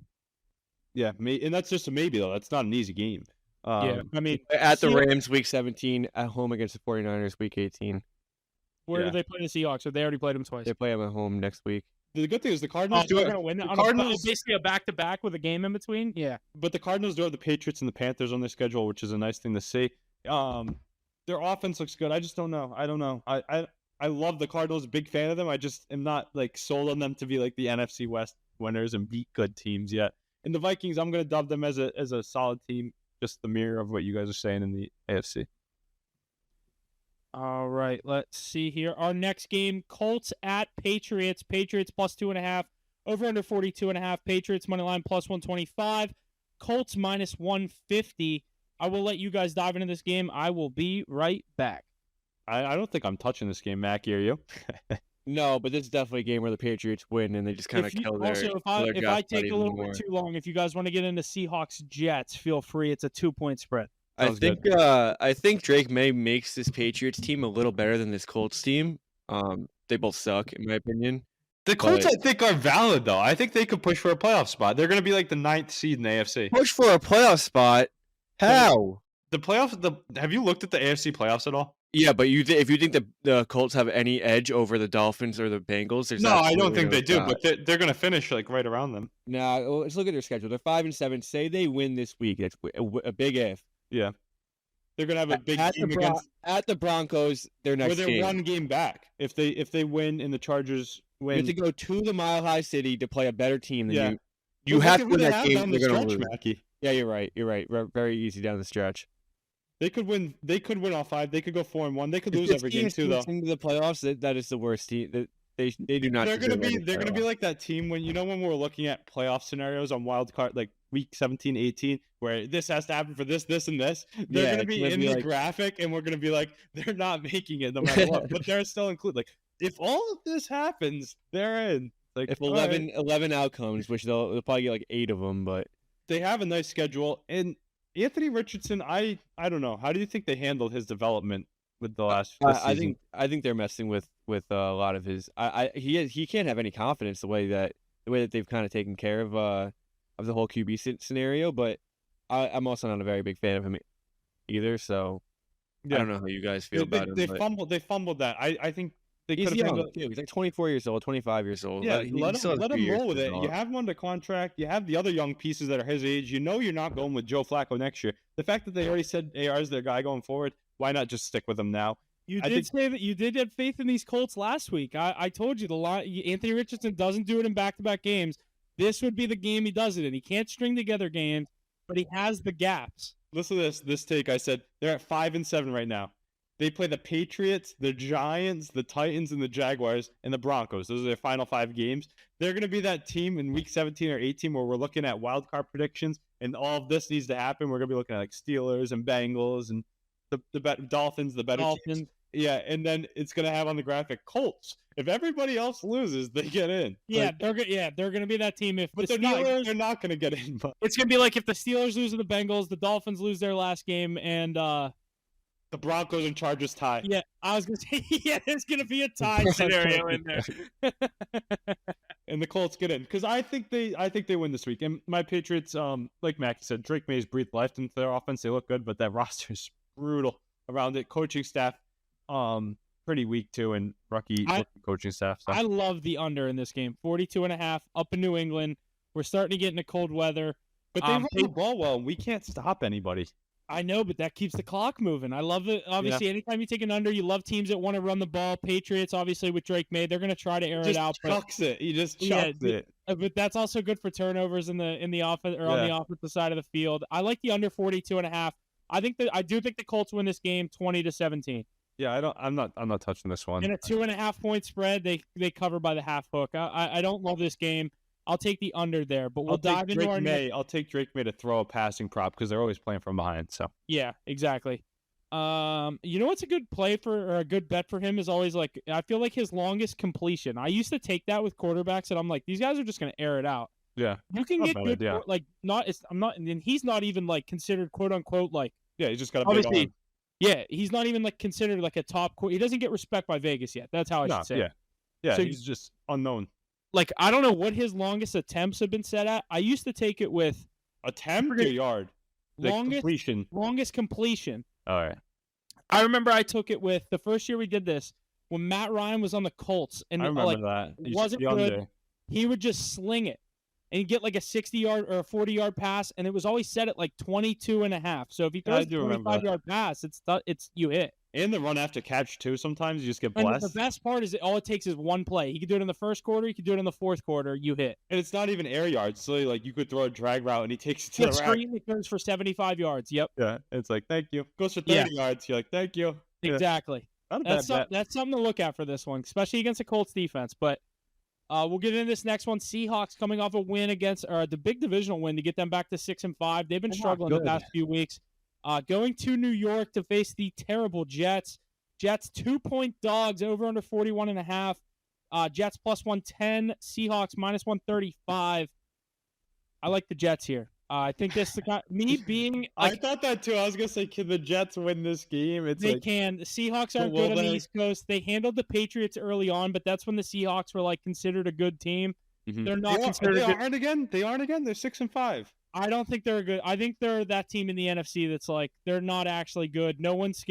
Yeah, and that's just a maybe, though. That's not an easy game. Yeah, I mean, at the Steelers- Rams week 17, at home against the 49ers week 18. where Yeah. do they play the Seahawks? Or they already played them twice. They play them at home next week. The good thing is the Oh, Cardinals do they're it. gonna win. The On Cardinals- basically a back-to-back with a game in between. Yeah, But the Cardinals do have the Patriots and the Panthers on their schedule, which is a nice thing to see. Their offense looks good. I just don't know. I don't know. I love the Cardinals. Big fan of them. I just am not like sold on them to be like the NFC West winners and beat good teams yet. And the Vikings, I'm going to dub them as a solid team, just the mirror of what you guys are saying in the AFC. All right, let's see here. Our next game, Colts at Patriots. Patriots plus 2.5. Over under 42.5. Patriots money line plus 125. Colts minus 150. I will let you guys dive into this game. I will be right back. I don't think I'm touching this game, Mackie. Are you? No, but this is definitely a game where the Patriots win and they just kind of kill their. Also, if I take a little bit too long, if you guys want to get into Seahawks Jets, feel free. It's a 2-point spread. I think Drake May makes this Patriots team a little better than this Colts team. They both suck in my opinion. The Colts, I think, are valid though. I think they could push for a playoff spot. They're going to be like the 9th seed in the AFC. Push for a playoff spot? How? The playoffs. Have you looked at the AFC playoffs at all? Yeah, but if you think the Colts have any edge over the Dolphins or the Bengals, no, I don't think they do. But they're going to finish like right around them. Nah, let's look at their schedule. They're 5-7. Say they win this week. That's a big if. Yeah, they're going to have a big game at the Broncos. Their next where they're game. 1 game back. If they win and the Chargers win, you have to go to the Mile High City to play a better team than you. You well, have to win that game. They're going to lose. Mackie. Yeah, you're right. Very easy down the stretch. They could win. They could win all 5. They could go 4-1. They could lose every game too, though. Into the playoffs, that is the worst team. They do not. They're gonna be like that team when when we're looking at playoff scenarios on wild card like week 17, 18, where this has to happen for this, and this. They're gonna be in the graphic, and we're gonna be like, they're not making it no matter what, but they're still included. Like if all of this happens, they're in. Like if 11 outcomes, which they'll probably get like 8 of them, but they have a nice schedule. And Anthony Richardson, I don't know. How do you think they handled his development with the last season? I think they're messing with a lot of his. He can't have any confidence the way that they've kind of taken care of the whole QB scenario. But I'm also not a very big fan of him either. So I don't know how you guys feel about him. They fumbled that. I think they could have handled it. He's like 24 years old, 25 years old. Yeah, let him roll with it. You have him under contract. You have the other young pieces that are his age. You know you're not going with Joe Flacco next year. The fact that they already said AR is their guy going forward, why not just stick with him now? You did say that you did have faith in these Colts last week. I told you Anthony Richardson doesn't do it in back-to-back games. This would be the game he does it in. He can't string together games, but he has the gaps. Listen to this take. I said they're at 5-7 right now. They play the Patriots, the Giants, the Titans, and the Jaguars, and the Broncos. Those are their final 5 games. They're going to be that team in week 17 or 18 where we're looking at wild card predictions, and all of this needs to happen. We're going to be looking at like Steelers and Bengals and the Dolphins, the better teams. Yeah, and then it's going to have on the graphic Colts. If everybody else loses, they get in. Yeah, they're going to be that team. But they're not going to get in. But it's going to be like if the Steelers lose to the Bengals, the Dolphins lose their last game, and the Broncos and Chargers tie. Yeah, I was going to say, yeah, there's going to be a tie scenario in there. And the Colts get in because I think they win this week. And my Patriots, like Mackie said, Drake May's breathed life into their offense. They look good, but that roster is brutal around it. Coaching staff, pretty weak too, and rookie coaching staff. So. I love the under in this game. 42.5 up in New England. We're starting to get into cold weather. But they run the ball well, and we can't stop anybody. I know, but that keeps the clock moving. I love it. Obviously, anytime you take an under, you love teams that want to run the ball. Patriots, obviously, with Drake May, they're going to try to air it out. He just chucks it. But that's also good for turnovers in the offense or on the offensive side of the field. I like the under 42.5. I do think the Colts win this game 20-17. Yeah, I'm not touching this one. In a 2.5 point spread, they cover by the half hook. I don't love this game. I'll take the under there, but we'll dive into our I'll take Drake May to throw a passing prop because they're always playing from behind. So yeah, exactly. You know what's a good play or a good bet for him is always like I feel like his longest completion. I used to take that with quarterbacks, and I'm like, these guys are just going to air it out. Yeah, you can get good. Like and he's not even like considered quote unquote like. Yeah, he's just got a big arm. Yeah, he's not even like considered like a top. He doesn't get respect by Vegas yet. That's how I should say. Yeah, yeah. So he's just unknown. Like, I don't know what his longest attempts have been set at. I used to take it with... Attempt or yard? Longest completion. All right. I remember I took it with... The first year we did this, when Matt Ryan was on the Colts. And I remember that. It wasn't good. He would just sling it. And he'd get like a 60-yard or a 40-yard pass, and it was always set at like 22.5. So if he throws a 25-yard pass, it's you hit. And the run after catch too. Sometimes you just get And blessed. the best part is all it takes is one play. He could do it in the first quarter. He could do it in the fourth quarter. You hit. And it's not even air yards. So like you could throw a drag route and he takes it to the rack. Screen it goes for 75 yards. Yep. Yeah. It's like, thank you. Goes for 30 yards. You're like, thank you. Yeah. Exactly. Not a bad bet. That's something to look at for this one, especially against the Colts defense. But we'll get into this next one. Seahawks coming off a win against the big divisional win to get them back to 6-5. They've been struggling the past few weeks. Going to New York to face the terrible Jets. Jets 2-point dogs, over under 41.5. Jets plus 110. Seahawks minus 135. I like the Jets here. I think this is the guy. Me being, I thought that too. I was gonna say, can the Jets win this game? They can. The Seahawks aren't good on the East Coast. They handled the Patriots early on, but that's when the Seahawks were like considered a good team. Mm-hmm. They're not considered. They aren't again. They aren't again. They're 6-5. I don't think they're good. I think they're that team in the NFC that's like they're not actually good. No one's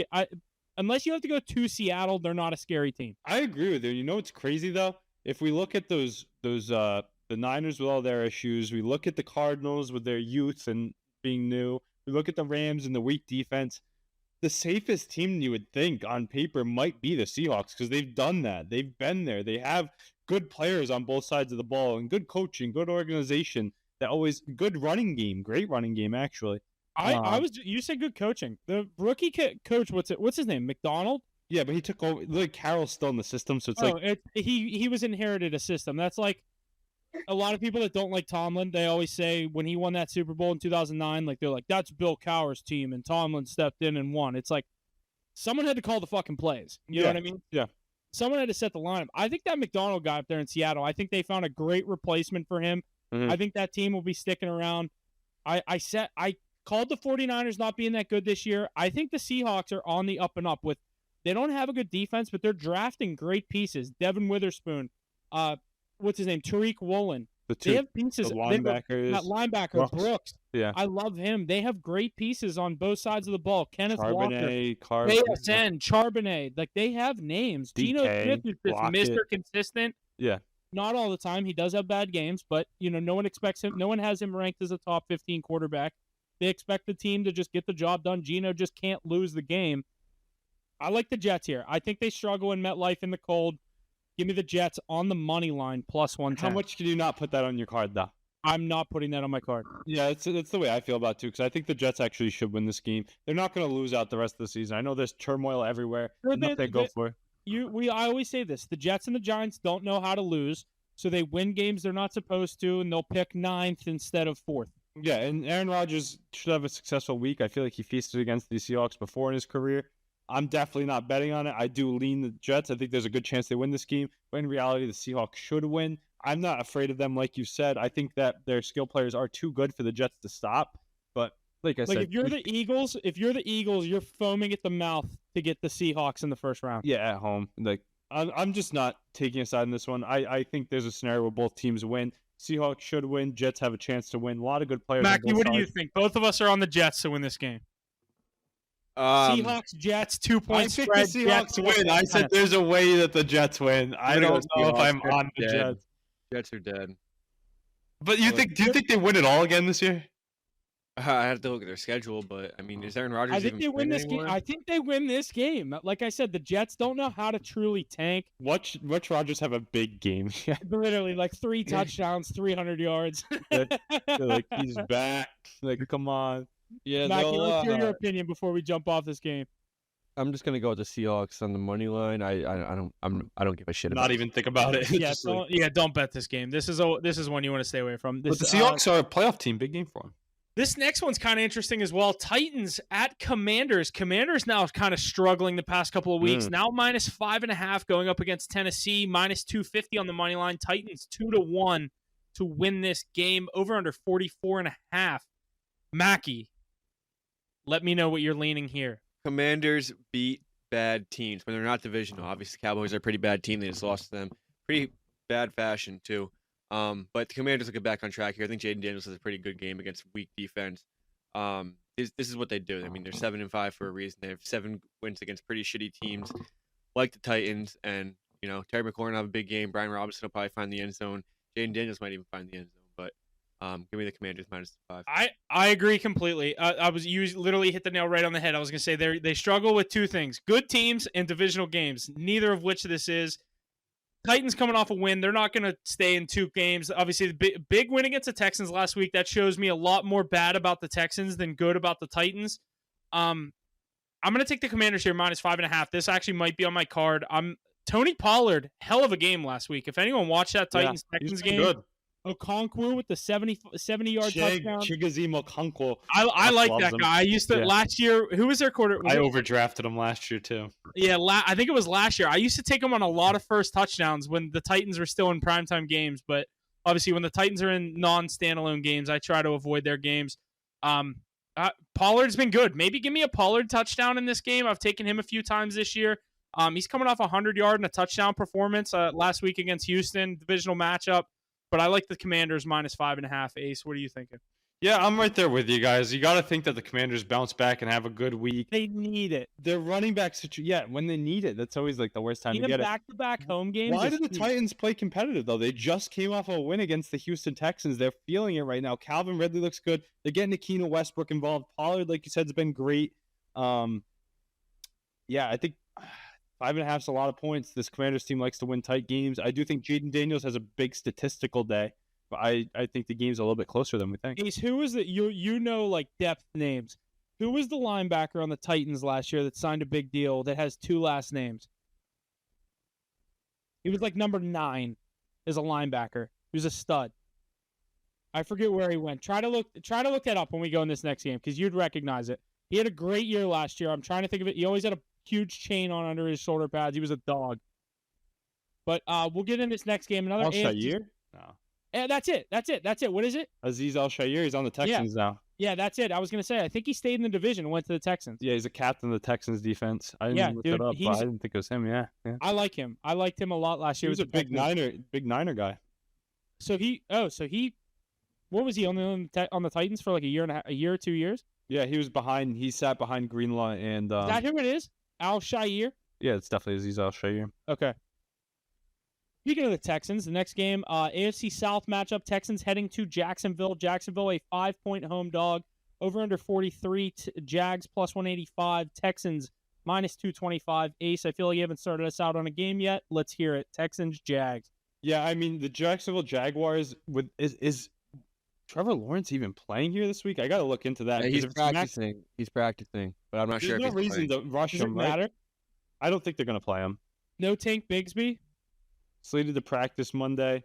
unless you have to go to Seattle. They're not a scary team. I agree with you. You know what's crazy though? If we look at those the Niners with all their issues, we look at the Cardinals with their youth and being new, we look at the Rams and the weak defense, the safest team you would think on paper might be the Seahawks because they've done that. They've been there. They have good players on both sides of the ball and good coaching, good organization, that always good running game, great running game actually. You said good coaching. The rookie coach, what's his name? McDonald? Yeah, but he took over. Like Carroll's still in the system, so it's he was inherited a system. That's like a lot of people that don't like Tomlin. They always say when he won that Super Bowl in 2009, like they're like that's Bill Cowher's team and Tomlin stepped in and won. It's like someone had to call the fucking plays. You know what I mean? Yeah. Someone had to set the lineup. I think that McDonald guy up there in Seattle. I think they found a great replacement for him. Mm-hmm. I think that team will be sticking around. I called the 49ers not being that good this year. I think the Seahawks are on the up and up with. They don't have a good defense, but they're drafting great pieces. Devin Witherspoon, what's his name? Tariq Woolen. They have pieces. The linebackers. That linebacker, Brooks. Yeah. I love him. They have great pieces on both sides of the ball. Kenneth Walker. Charbonnet. Charbonnet. Like, they have names. DK, Geno Smith is just Mr. Consistent. Yeah. Not all the time. He does have bad games, but, no one expects him. No one has him ranked as a top 15 quarterback. They expect the team to just get the job done. Geno just can't lose the game. I like the Jets here. I think they struggle in MetLife in the cold. Give me the Jets on the money line plus 110. How much can you not put that on your card, though? I'm not putting that on my card. Yeah, it's the way I feel about it, too, because I think the Jets actually should win this game. They're not going to lose out the rest of the season. I know there's turmoil everywhere. They go for. I always say this. The Jets and the Giants don't know how to lose, so they win games they're not supposed to, and they'll pick 9th instead of 4th. Yeah, and Aaron Rodgers should have a successful week. I feel like he feasted against the Seahawks before in his career. I'm definitely not betting on it. I do lean the Jets. I think there's a good chance they win this game. But in reality, the Seahawks should win. I'm not afraid of them, like you said. I think that their skill players are too good for the Jets to stop. But like I said, if you're the Eagles, you're foaming at the mouth to get the Seahawks in the first round. Yeah, at home. Like I'm just not taking a side in this one. I think there's a scenario where both teams win. Seahawks should win. Jets have a chance to win. A lot of good players. Mackie, what do you think? Both of us are on the Jets to win this game. Seahawks, Jets, 2-point spread. I think the Seahawks win. I said there's a way that the Jets win. I don't know if I'm on the Jets. Jets are dead. But do you think they win it all again this year? I have to look at their schedule, but I mean, is Aaron Rodgers? I think they win this game. I think they win this game. Like I said, the Jets don't know how to truly tank. Watch Rodgers have a big game. Literally, like 3 touchdowns, 300 yards. They're like, he's back. Like, come on. Yeah, Mackie, let's hear your opinion before we jump off this game. I'm just gonna go with the Seahawks on the money line. I don't give a shit about. Not even think about it. Don't bet this game. This is one you want to stay away from. But the Seahawks are a playoff team. Big game for them. This next one's kind of interesting as well. Titans at Commanders. Commanders now kind of struggling the past couple of weeks. Now minus 5.5 going up against Tennessee. Minus 250 on the money line. Titans 2-1 to win this game. Over under 44.5. Mackie, let me know what you're leaning here. Commanders beat bad teams when they're not divisional. Obviously, Cowboys are a pretty bad team. They just lost to them. Pretty bad fashion, too. But the Commanders will get back on track here. I think Jaden Daniels has a pretty good game against weak defense. This is what they do. I mean, they're 7-5 for a reason. They have 7 wins against pretty shitty teams like the Titans. And, Terry McLaurin will have a big game. Brian Robinson will probably find the end zone. Jaden Daniels might even find the end zone. But Give me the Commanders -5. I agree completely. You literally hit the nail right on the head. I was going to say they struggle with two things: good teams and divisional games. Neither of which this is. Titans coming off a win. They're not going to stay in 2 games. Obviously, the big win against the Texans last week, that shows me a lot more bad about the Texans than good about the Titans. I'm going to take the Commanders here -5.5. This actually might be on my card. Tony Pollard, hell of a game last week. If anyone watched that Titans-Texans game, good. Okonkwo with the 70-yard touchdown. Chigoziem Okonkwo. I like that guy. I used to last year. Who was their quarterback? I overdrafted him last year too. Yeah, I think it was last year. I used to take him on a lot of first touchdowns when the Titans were still in primetime games. But obviously, when the Titans are in non-standalone games, I try to avoid their games. Pollard's been good. Maybe give me a Pollard touchdown in this game. I've taken him a few times this year. He's coming off a 100-yard and a touchdown performance last week against Houston, divisional matchup. But I like the Commanders -5.5. Ace, what are you thinking? Yeah, I'm right there with you guys. You got to think that the Commanders bounce back and have a good week. They need it. Their running back situation, when they need it, that's always like the worst time to get it. Back-to-back home games. Why did the Titans play competitive though? They just came off a win against the Houston Texans. They're feeling it right now. Calvin Ridley looks good. They're getting Akina Westbrook involved. Pollard, like you said, has been great. Yeah, I think 5.5 is a lot of points. This Commanders team likes to win tight games. I do think Jaden Daniels has a big statistical day, but I think the game's a little bit closer than we think. Ace, who is it? You know, like depth names. Who was the linebacker on the Titans last year that signed a big deal that has 2 last names? He was like number 9 as a linebacker. He was a stud. I forget where he went. Try to look that up when we go in this next game because you'd recognize it. He had a great year last year. I'm trying to think of it. He always had a huge chain on under his shoulder pads. He was a dog. But we'll get in this next game. Another Al-Shaair? No. That's it. What is it? Azeez Al-Shaair. He's on the Texans now. Yeah, that's it. I was going to say, I think he stayed in the division and went to the Texans. Yeah, he's a captain of the Texans defense. I didn't look it up, but I didn't think it was him. Yeah. I like him. I liked him a lot last year. He was a big Niner guy. So what was he on the Titans for like a year or 2 years? Yeah, he sat behind Greenlaw and is that who it is? Al-Shaair? Yeah, it's definitely Azeez Al-Shaair. Okay. Speaking of the Texans, the next game, AFC South matchup, Texans heading to Jacksonville. Jacksonville, a 5-point home dog. Over under 43, Jags +185, Texans -225. Ace, I feel like you haven't started us out on a game yet. Let's hear it. Texans, Jags. Yeah, I mean, the Jacksonville Jaguars, is Trevor Lawrence even playing here this week? I got to look into that. Yeah, he's practicing, but I'm not sure. There's no reason to rush him. Matter? I don't think they're going to play him. No Tank Bigsby? Slated to practice Monday.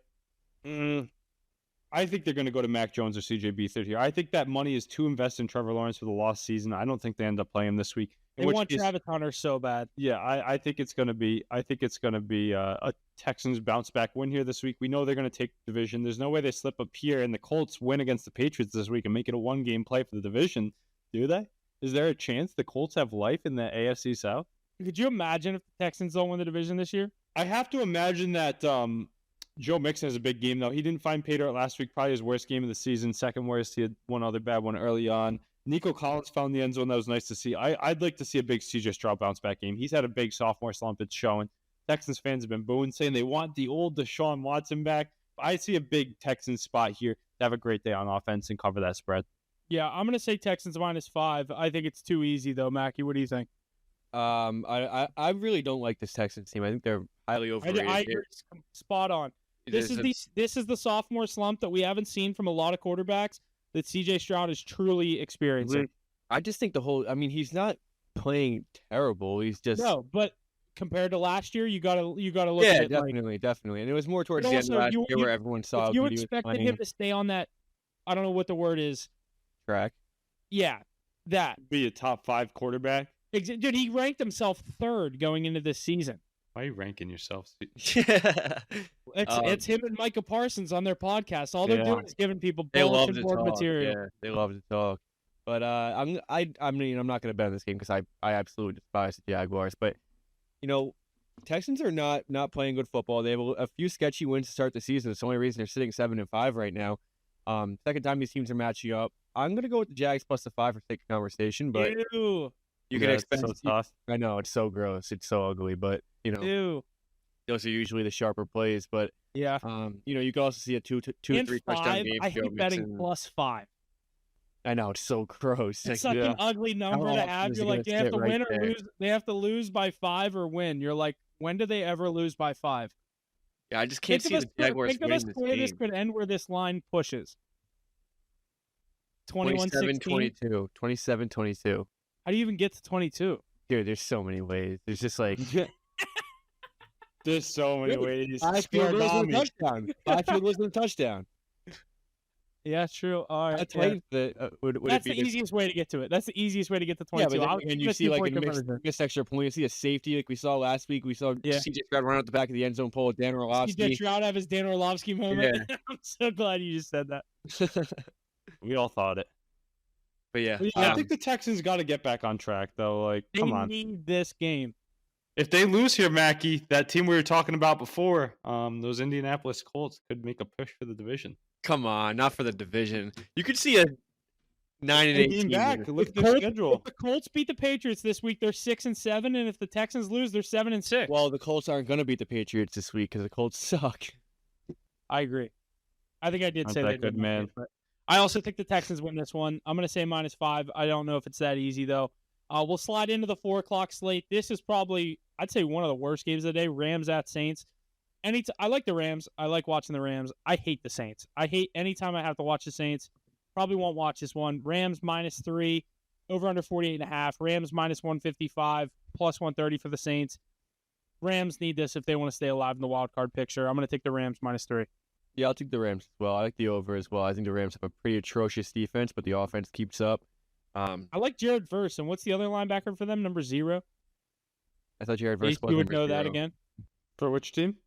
I think they're going to go to Mac Jones or CJ Beathard here. I think that money is too invested in Trevor Lawrence for the lost season. I don't think they end up playing him this week. They want Travis Hunter so bad. Yeah, I think it's going to be. A Texans bounce back win here this week. We know they're going to take the division. There's no way they slip up here, and the Colts win against the Patriots this week and make it a 1-game play for the division. Do they? Is there a chance the Colts have life in the AFC South? Could you imagine if the Texans don't win the division this year? I have to imagine that Joe Mixon has a big game, though. He didn't find pay dirt last week, probably his worst game of the season. Second worst. He had one other bad one early on. Nico Collins found the end zone. That was nice to see. I'd like to see a big CJ Stroud bounce back game. He's had a big sophomore slump. It's showing. Texans fans have been booing, saying they want the old Deshaun Watson back. I see a big Texans spot here to have a great day on offense and cover that spread. Yeah, I'm going to say Texans -5. I think it's too easy, though. Mackie, what do you think? I really don't like this Texans team. I think they're highly overrated. I agree. Spot on. This is the sophomore slump that we haven't seen from a lot of quarterbacks that CJ Stroud is truly experiencing. I just think he's not playing terrible. He's just but compared to last year, you gotta look at it. Yeah, definitely. And it was more towards the end of last year where everyone saw. If you expected him to stay on that, I don't know what the word is. Track. Yeah, that be a top 5 quarterback. Dude, he ranked himself 3rd going into this season. Why are you ranking yourself? It's him and Micah Parsons on their podcast. All they're doing is giving people bulletin board material. Yeah, they love to talk. But I'm not going to bet on this game because I absolutely despise the Jaguars. But Texans are not playing good football. They have a few sketchy wins to start the season. It's the only reason they're sitting 7-5 right now. Second time these teams are matching up. I'm going to go with the Jags +5 for sake of conversation. But you can expect. So tough. I know it's so gross. It's so ugly. But Ew. those are usually the sharper plays. But Yeah. you can also see a two, And 3 touchdown 5, game. I hate betting +5. I know, it's so gross. It's such an ugly number to often have. is You're it like, gonna they have sit to right win or there? lose. They have to lose by 5 or win. You're like, when do they ever lose by 5? Yeah, I just can't see the Jaguars Think of a winning this score this game. could end where this line pushes. 21-16? 27-22. 27-22. How do you even get to 22? Dude, there's so many ways. There's just like There's so many ways. 5 field goals and a touchdown. 5 field goals and a touchdown. Yeah, true. All right. That's yeah. right. Would That's it be the easiest way to get to it. That's the easiest way to get to 22. Yeah, but then you see like a mixed extra point. You see a safety like we saw last week. We saw CJ Stroud run out the back of the end zone, pull a Dan Orlovsky. CJ Stroud have his Dan Orlovsky moment. Yeah. I'm so glad you just said that. We all thought it. But yeah, I think the Texans got to get back on track though. Like, come on, they need this game. If they lose here, Mackie, that team we were talking about before, those Indianapolis Colts could make a push for the division. Come on, not for the division. You could see a 9-8 team back. Look at the schedule. If the Colts beat the Patriots this week, they're 6-7, and if the Texans lose, they're 7-6. Well, the Colts aren't going to beat the Patriots this week because the Colts suck. I agree. I think I did say that. Good man. But I also think the Texans win this one. I'm going to say -5. I don't know if it's that easy though. We'll slide into the 4:00 slate. This is probably, I'd say, one of the worst games of the day. Rams at Saints. I like the Rams. I like watching the Rams. I hate the Saints. I hate anytime I have to watch the Saints. Probably won't watch this one. Rams -3, over under 48.5. Rams -155, +130 for the Saints. Rams need this if they want to stay alive in the wild card picture. I'm going to take the Rams -3. Yeah, I'll take the Rams as well. I like the over as well. I think the Rams have a pretty atrocious defense, but the offense keeps up. I like Jared Verse. And what's the other linebacker for them? Number 0. I thought Jared Verse was You would number know 0. that again. For which team?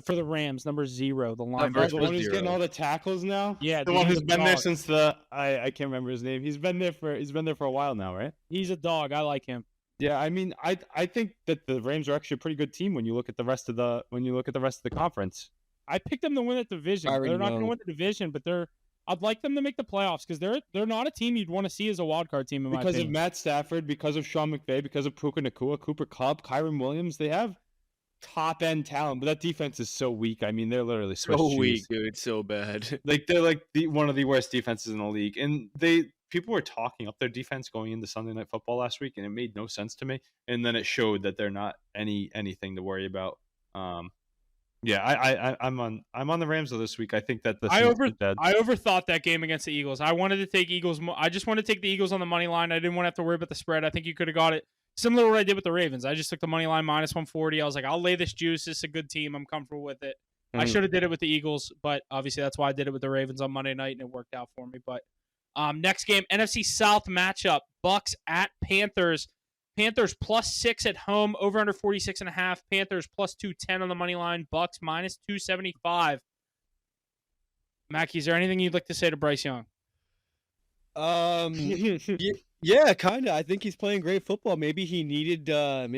For the Rams, number 0, the Verse linebacker. The was one who's 0. getting all the tackles now. Yeah, The one he's who's a been there dog. since the I can't remember his name. He's been there for a while now, right? He's a dog. I like him. Yeah, I mean, I think that the Rams are actually a pretty good team when you look at the rest of the conference. I picked them to win that division. Byron They're not going to Young. win the division, but I'd like them to make the playoffs because they're not a team you'd want to see as a wild card team in my Because of opinion. Matt Stafford, because of Sean McVay, because of Puka Nacua, Cooper Kupp, Kyron Williams, they have top end talent, but that defense is so weak. I mean, they're literally Swiss So cheese. weak, dude. So bad. they're like one of the worst defenses in the league, and people were talking up their defense going into Sunday Night Football last week, and it made no sense to me. And then it showed that they're not anything to worry about. Yeah, I'm on the Rams this week. I think that I overthought that game against the Eagles. I wanted to take Eagles. I just wanted to take the Eagles on the money line. I didn't want to have to worry about the spread. I think you could have got it similar to what I did with the Ravens. I just took the money line -140. I was like, I'll lay this juice. This is a good team. I'm comfortable with it. I should have did it with the Eagles, but obviously that's why I did it with the Ravens on Monday night, and it worked out for me. But next game, NFC South matchup: Bucks at Panthers. Panthers +6 at home, over under 46.5. Panthers +210 on the money line. Bucks -275. Mackie, is there anything you'd like to say to Bryce Young? Yeah, kind of. I think he's playing great football. Maybe he needed to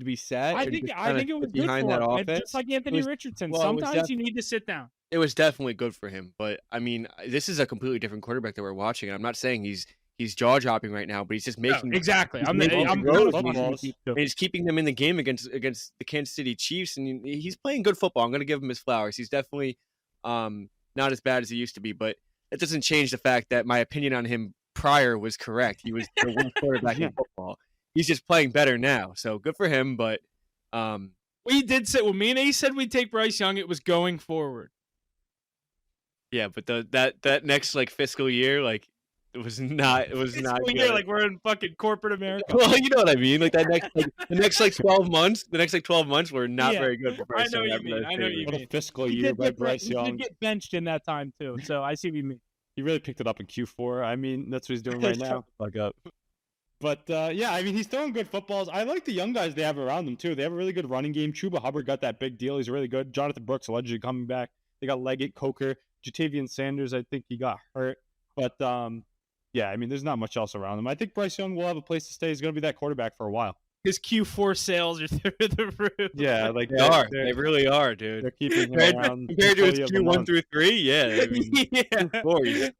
be sat. I think it was good behind for that him. offense. Just like Anthony Richardson. Sometimes you need to sit down. It was definitely good for him, but I mean, this is a completely different quarterback that we're watching. And I'm not saying he's jaw dropping right now, but he's just making exactly. He's I'm and he's keeping them in the game against the Kansas City Chiefs, and he's playing good football. I'm going to give him his flowers. He's definitely not as bad as he used to be, but it doesn't change the fact that my opinion on him prior was correct. He was the worst quarterback in football. He's just playing better now, so good for him. But we did say when me and Ace said we'd take Bryce Young, it was going forward. Yeah, but that next fiscal year, it was not good. Year, like we're in fucking corporate America. Well, you know what I mean. The next 12 months. The next 12 months were not very good for Bryce Young. I know you What mean. a fiscal year by Bryce Young. He did get benched in that time too, so I see what you mean. He really picked it up in Q4. I mean, that's what he's doing right now. Fuck up. But yeah, I mean, he's throwing good footballs. I like the young guys they have around them too. They have a really good running game. Chuba Hubbard got that big deal. He's really good. Jonathan Brooks allegedly coming back. They got Leggett, Coker, Jatavian Sanders. I think he got hurt, but yeah, I mean, there's not much else around him. I think Bryce Young will have a place to stay. He's going to be that quarterback for a while. His Q4 sales are through the roof. Yeah, They really are, dude. They're keeping him around. Compared to his Q1 through 3, yeah. I mean, Yeah. Q4,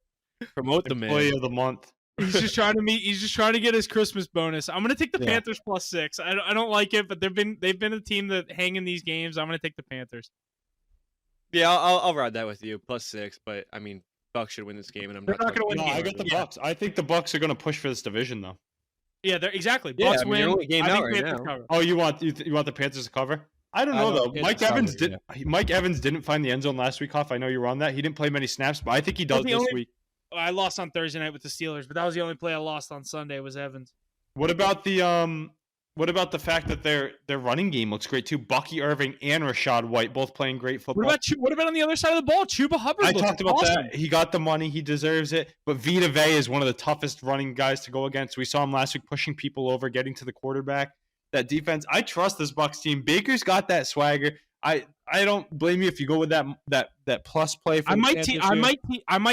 promote the man. Employee of the month. He's just trying to get his Christmas bonus. I'm gonna take the Panthers +6. I don't like it, but they've been a team that hang in these games. I'm gonna take the Panthers. Yeah, I'll ride that with you. +6, but I mean, Bucks should win this game, and I'm not gonna win. No, I got the Bucks. I think the Bucks are gonna push for this division, though. Yeah, they're exactly. Yeah, Bucks win. only game I out think right Panthers now. cover. Oh, you want the Panthers to cover? I don't know though. Mike Evans didn't find the end zone last week. Huff, I know you were on that. He didn't play many snaps, but I think he does this week. I lost on Thursday night with the Steelers, but that was the only play I lost on Sunday was Evans. What about the fact that their running game looks great too? Bucky Irving and Rashad White both playing great football. What about on the other side of the ball? Chuba Hubbard. I talked about that. He got the money. He deserves it. But Vita Vea is one of the toughest running guys to go against. We saw him last week pushing people over, getting to the quarterback. That defense, I trust this Bucs team. Baker's got that swagger. I don't blame you if you go with that plus play. For I might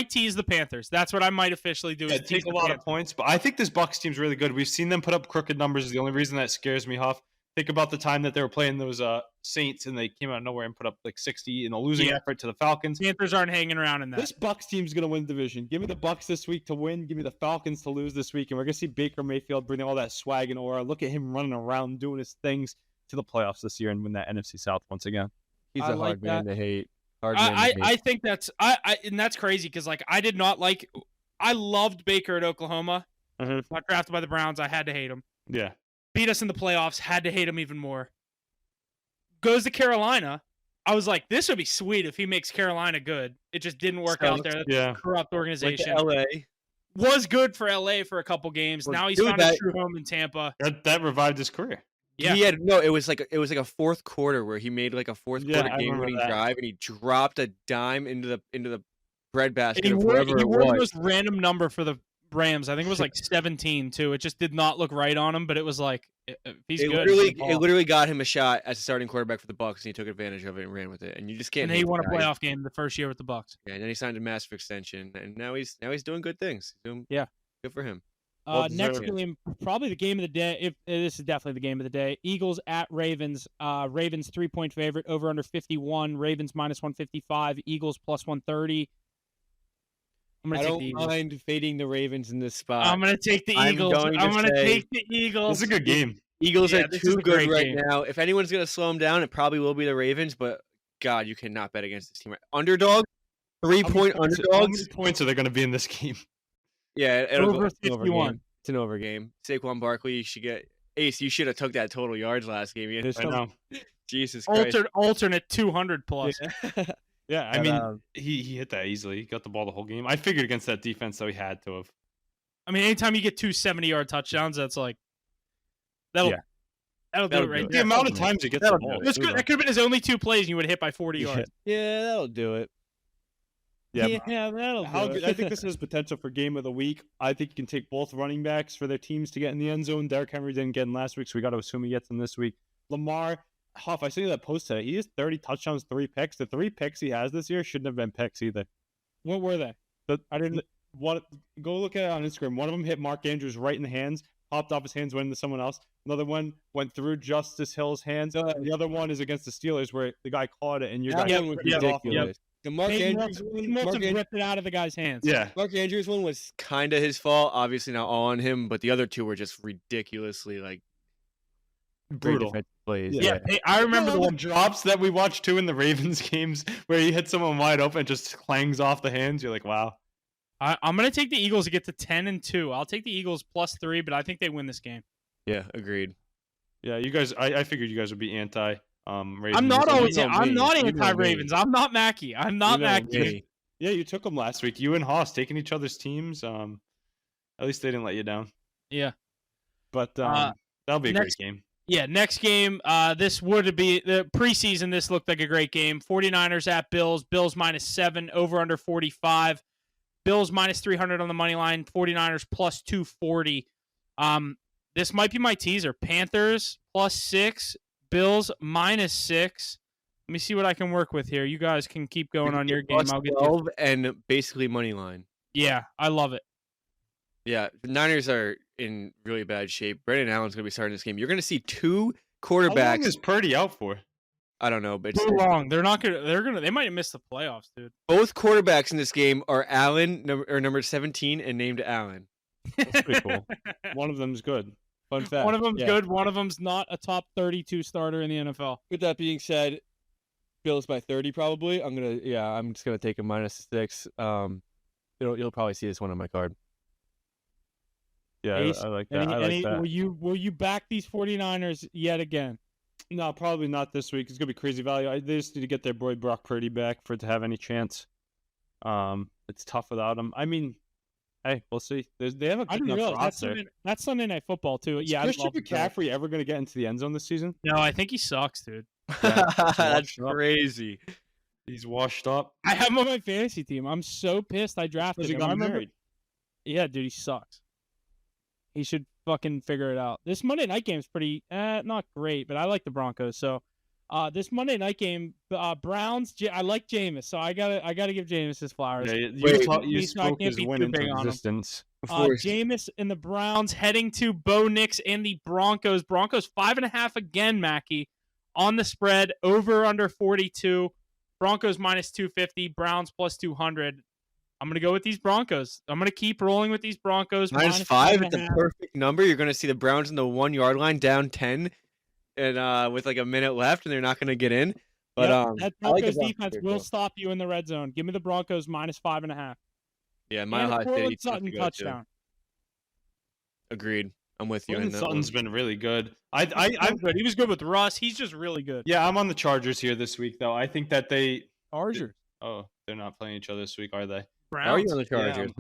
tease the Panthers. That's what I might officially do. It takes a lot of points, but I think this Bucs team's really good. We've seen them put up crooked numbers. Is the only reason that scares me, Huff. Think about the time that they were playing those Saints and they came out of nowhere and put up like 60 in a losing effort to the Falcons. Panthers aren't hanging around in that. This Bucs team's gonna win the division. Give me the Bucs this week to win. Give me the Falcons to lose this week, and we're gonna see Baker Mayfield bring all that swag and aura. Look at him running around doing his things to the playoffs this year and win that NFC South once again. He's a hard man to hate. I think that's and that's crazy because like I loved Baker at Oklahoma. Got drafted by the Browns. I had to hate him. Yeah. Beat us in the playoffs. Had to hate him even more. Goes to Carolina. I was like, this would be sweet if he makes Carolina good. It just didn't work out there. That's a corrupt organization. LA was good for LA for a couple games. Now he's found a true home in Tampa. That revived his career. Yeah. It was like a fourth quarter where he made like a fourth quarter game-winning drive and he dropped a dime into the bread basket of whoever it was. He wore the most random number for the Rams. I think it was like 17 too. It just did not look right on him, but it was like he's good. It literally got him a shot as a starting quarterback for the Bucs, and he took advantage of it and ran with it. And you just can't. And then he won a playoff game the first year with the Bucs. Yeah, and then he signed a massive extension, and now he's doing good things. Good for him. Next game, probably the game of the day. This is definitely the game of the day. Eagles at Ravens. Ravens 3-point favorite. Over under 51. Ravens -155. Eagles +130. I don't mind fading the Ravens in this spot. I'm going to take the Eagles. I'm going to take the Eagles. It's a good game. Eagles are too good right now. If anyone's going to slow them down, it probably will be the Ravens. But God, you cannot bet against this team. Underdog, 3-point underdogs. How many points are they going to be in this game? Yeah, it'll over 51. It's an over game. Saquon Barkley should get Ace. You should have took that total yards last game. I know. Jesus Christ. Alternate 200 plus. Yeah, I mean, he hit that easily. He got the ball the whole game. I figured against that defense, though, he had to have. I mean, anytime you get 2 70-yard touchdowns, that's like that'll do it right there. The amount of times he gets the ball. That could have been his only 2 plays, and you would have hit by 40 yards. Yeah, that'll do it. Yeah, that'll do it. I think this has potential for game of the week. I think you can take both running backs for their teams to get in the end zone. Derrick Henry didn't get in last week, so we got to assume he gets them this week. Lamar, Huff, I saw that post today. He has 30 touchdowns, 3 picks. The 3 picks he has this year shouldn't have been picks either. What were they? I didn't. Go look at it on Instagram. One of them hit Mark Andrews right in the hands, popped off his hands, went into someone else. Another one went through Justice Hill's hands. The other one is against the Steelers where the guy caught it and your guy was ridiculous. The Mark Andrews ripped it out of the guy's hands. Yeah. Mark Andrews one was kind of his fault. Obviously not all on him, but the other 2 were just ridiculously brutal plays. Yeah. I remember the one drops that we watched too in the Ravens games where he hit someone wide open and just clangs off the hands. You're like, wow. I'm going to take the Eagles to get to 10-2. I'll take the Eagles +3, but I think they win this game. Yeah, agreed. Yeah, you guys. I figured you guys would be anti. Ravens. I'm not always. I'm not anti-Ravens. I'm not Mackie. I'm not Mackie. Yeah, you took them last week. You and Haas taking each other's teams. At least they didn't let you down. Yeah. But that'll be a great game. Yeah, next game. This would be the preseason. This looked like a great game. 49ers at Bills. Bills -7. Over under 45. Bills -300 on the money line. 49ers +240. This might be my teaser. Panthers +6. Bills -6. Let me see what I can work with here. You guys can keep going on your game. I'll get 12 and basically money line. Yeah, I love it. Yeah, the Niners are in really bad shape. Brandon Allen's going to be starting this game. You're going to see 2 quarterbacks. How long is Purdy out for? I don't know, but too long. They're not gonna. They might have missed the playoffs, dude. Both quarterbacks in this game are Allen, number 17, and named Allen. That's pretty cool. One of them's good. Fun fact. One of them's good. One of them's not a top 32 starter in the NFL. With that being said, Bills by 30 probably. I'm just gonna take a -6. You'll probably see this one on my card. Yeah, Ace, I like that. I like that. Will you back these 49ers yet again? No, probably not this week. It's gonna be crazy value. They just need to get their boy Brock Purdy back for it to have any chance. It's tough without him. I mean, hey, we'll see. They have a good enough roster. That's Sunday Night Football too. Is Christian McCaffrey ever gonna get into the end zone this season? No, I think he sucks, dude. That's crazy. He's washed up. I have him on my fantasy team. I'm so pissed I drafted him. He got married. Yeah, dude, he sucks. He should fucking figure it out. This Monday night game is pretty not great, but I like the Broncos. So this Monday night game, Browns. I like Jameis, so I gotta give Jameis his flowers. Yeah, you spoke his win into existence. Jameis and the Browns heading to Bo Nix and the Broncos. Broncos 5.5 again, Mackie, on the spread, over under 42. Broncos -250, Browns +200. I'm going to go with these Broncos. I'm going to keep rolling with these Broncos. -5 is the perfect number. You're going to see the Browns in the 1 yard line down 10 and with like a minute left, and they're not going to get in. But that Broncos defense will stop you in the red zone. Give me the Broncos -5.5. Yeah, Mile High City Sutton touchdown. Agreed. I'm with you. Sutton's been really good. I'm good. He was good with Russ. He's just really good. Yeah, I'm on the Chargers here this week, though. I think that Chargers. Oh, they're not playing each other this week, are they? Browns. Are you on the Chargers?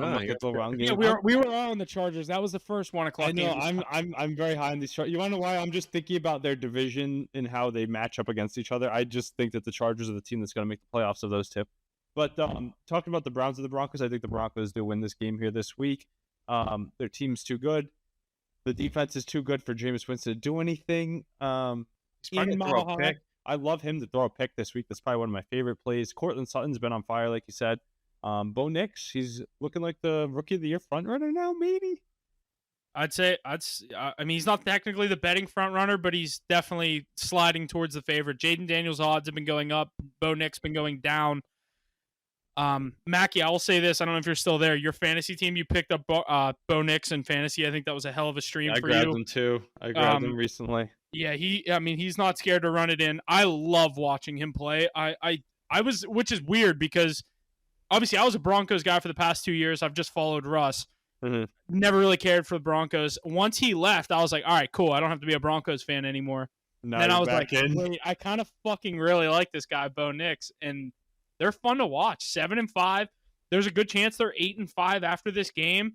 We were all on the Chargers. That was the first 1 o'clock. I know. I'm very high on these Chargers. You want to know why? I'm just thinking about their division and how they match up against each other. I just think that the Chargers are the team that's going to make the playoffs of those two. But talking about the Browns and the Broncos, I think the Broncos do win this game here this week. Their team's too good. The defense is too good for Jameis Winston to do anything. He's probably to throw a pick. I love him to throw a pick this week. That's probably one of my favorite plays. Cortland Sutton's been on fire, like you said. Bo Nix, he's looking like the Rookie of the Year front runner now, maybe. I mean, he's not technically the betting front runner, but he's definitely sliding towards the favorite. Jaden Daniels' odds have been going up. Bo Nix been going down. Mackie, I will say this. I don't know if you're still there. Your fantasy team, you picked up Bo Nix in fantasy. I think that was a hell of a stream for you. I grabbed him too. I grabbed him recently. Yeah, he's not scared to run it in. I love watching him play. I was, which is weird because obviously I was a Broncos guy for the past 2 years. I've just followed Russ. Mm-hmm. Never really cared for the Broncos. Once he left, I was like, all right, cool. I don't have to be a Broncos fan anymore. Then I was like, wait, I kind of fucking really like this guy, Bo Nix, and they're fun to watch. 7-5. There's a good chance they're 8-5 after this game.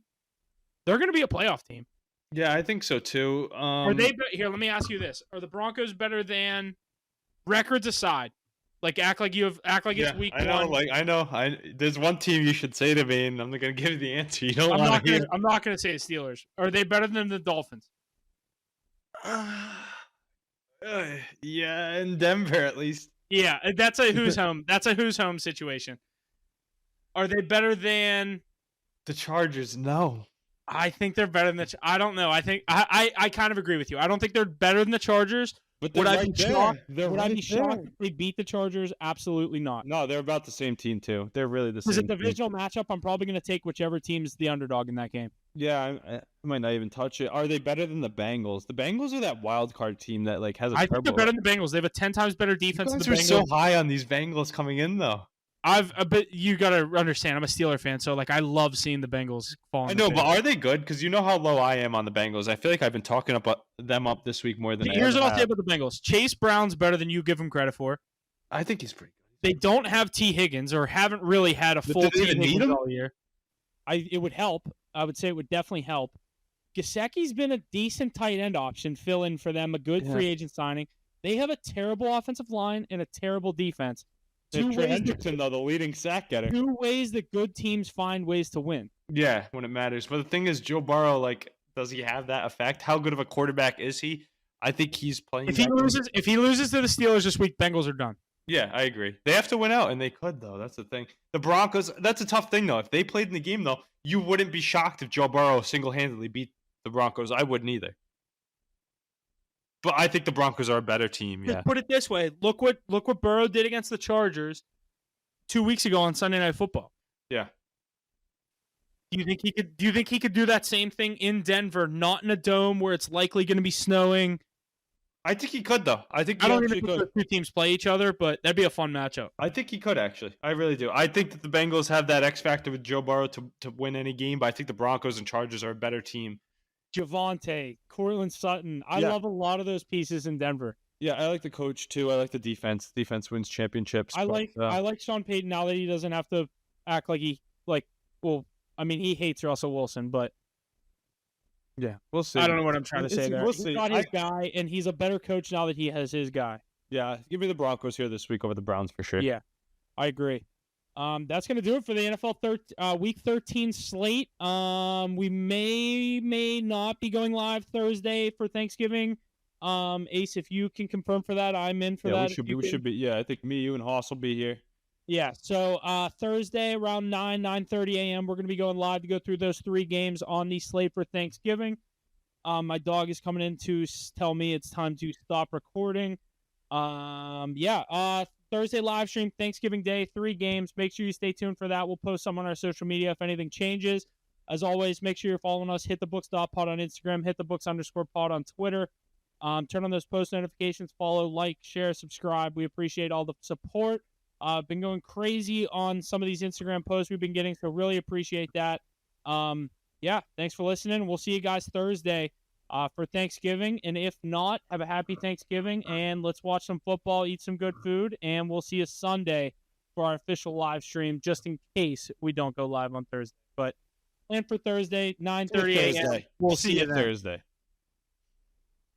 They're going to be a playoff team. Yeah, I think so too. Are they here? Let me ask you this: are the Broncos better than, records aside? Like act like it's week one. I know. There's one team you should say to me, and I'm not going to give you the answer. You don't want to hear. I'm not going to say the Steelers. Are they better than the Dolphins? Yeah, in Denver at least. Yeah, that's a who's home. That's a who's home situation. Are they better than the Chargers? No. I think they're better than I don't know. I think I kind of agree with you. I don't think they're better than the Chargers. But would I be shocked? Would I be shocked if they beat the Chargers? Absolutely not. No, they're about the same team too. They're really the same. As a divisional matchup, I'm probably going to take whichever team's the underdog in that game. Yeah, I might not even touch it. Are they better than the Bengals? The Bengals are that wild card team that like has a. I think they're better than the Bengals. They have a 10 times better defense than the Bengals. You're so high on these Bengals coming in though. But you got to understand, I'm a Steeler fan, so like I love seeing the Bengals fall. I know, but are they good? Because you know how low I am on the Bengals. I feel like I've been talking about them up this week more than. Here's what I'll say about the Bengals: Chase Brown's better than you give him credit for. I think he's pretty good. They don't have T. Higgins, or haven't really had a full T. Higgins all year. It would help. I would say it would definitely help. Gesicki's been a decent tight end option, fill in for them, a good free agent signing. They have a terrible offensive line and a terrible defense. Hendrickson, though, the leading sack getter. 2 ways that good teams find ways to win. Yeah, when it matters. But the thing is, Joe Burrow, like, does he have that effect? How good of a quarterback is he? I think he's playing. If he loses to the Steelers this week, Bengals are done. Yeah, I agree. They have to win out, and they could, though. That's the thing. The Broncos, that's a tough thing, though. If they played in the game, though, you wouldn't be shocked if Joe Burrow single-handedly beat the Broncos. I wouldn't either. But I think the Broncos are a better team. Yeah. Just put it this way: look what Burrow did against the Chargers 2 weeks ago on Sunday Night Football. Yeah. Do you think he could do that same thing in Denver, not in a dome where it's likely going to be snowing? I think he could, though. I think I he don't actually even think could. the two teams play each other, but that'd be a fun matchup. I think he could, actually. I really do. I think that the Bengals have that X factor with Joe Burrow to win any game, but I think the Broncos and Chargers are a better team. Javonte, Courtland Sutton. I love a lot of those pieces in Denver. Yeah, I like the coach too. I like the defense. Defense wins championships. I like Sean Payton now that he doesn't have to act like he he hates Russell Wilson, but yeah, we'll see. I don't know what I'm trying to say there. We'll He's see. got his guy, and he's a better coach now that he has his guy. Yeah, give me the Broncos here this week over the Browns for sure. Yeah, I agree. That's gonna do it for the NFL Week 13 slate. We may not be going live Thursday for Thanksgiving. Ace, if you can confirm for that, I'm in for that. We should be. Yeah, I think me, you, and Hoss will be here. Yeah. So Thursday around 9:30 a.m. we're gonna be going live to go through those 3 games on the slate for Thanksgiving. My dog is coming in to tell me it's time to stop recording. Thursday live stream, Thanksgiving Day, 3 games. Make sure you stay tuned for that. We'll post some on our social media if anything changes. As always, make sure you're following us. HitTheBooks.pod on Instagram. HitTheBooks_pod on Twitter. Turn on those post notifications. Follow, like, share, subscribe. We appreciate all the support. Been going crazy on some of these Instagram posts we've been getting, so really appreciate that. Thanks for listening. We'll see you guys Thursday for Thanksgiving. And if not, have a happy Thanksgiving, and let's watch some football, eat some good food, and we'll see you Sunday for our official live stream, just in case we don't go live on Thursday. But plan for Thursday, 9:30 a.m. We'll see you Thursday.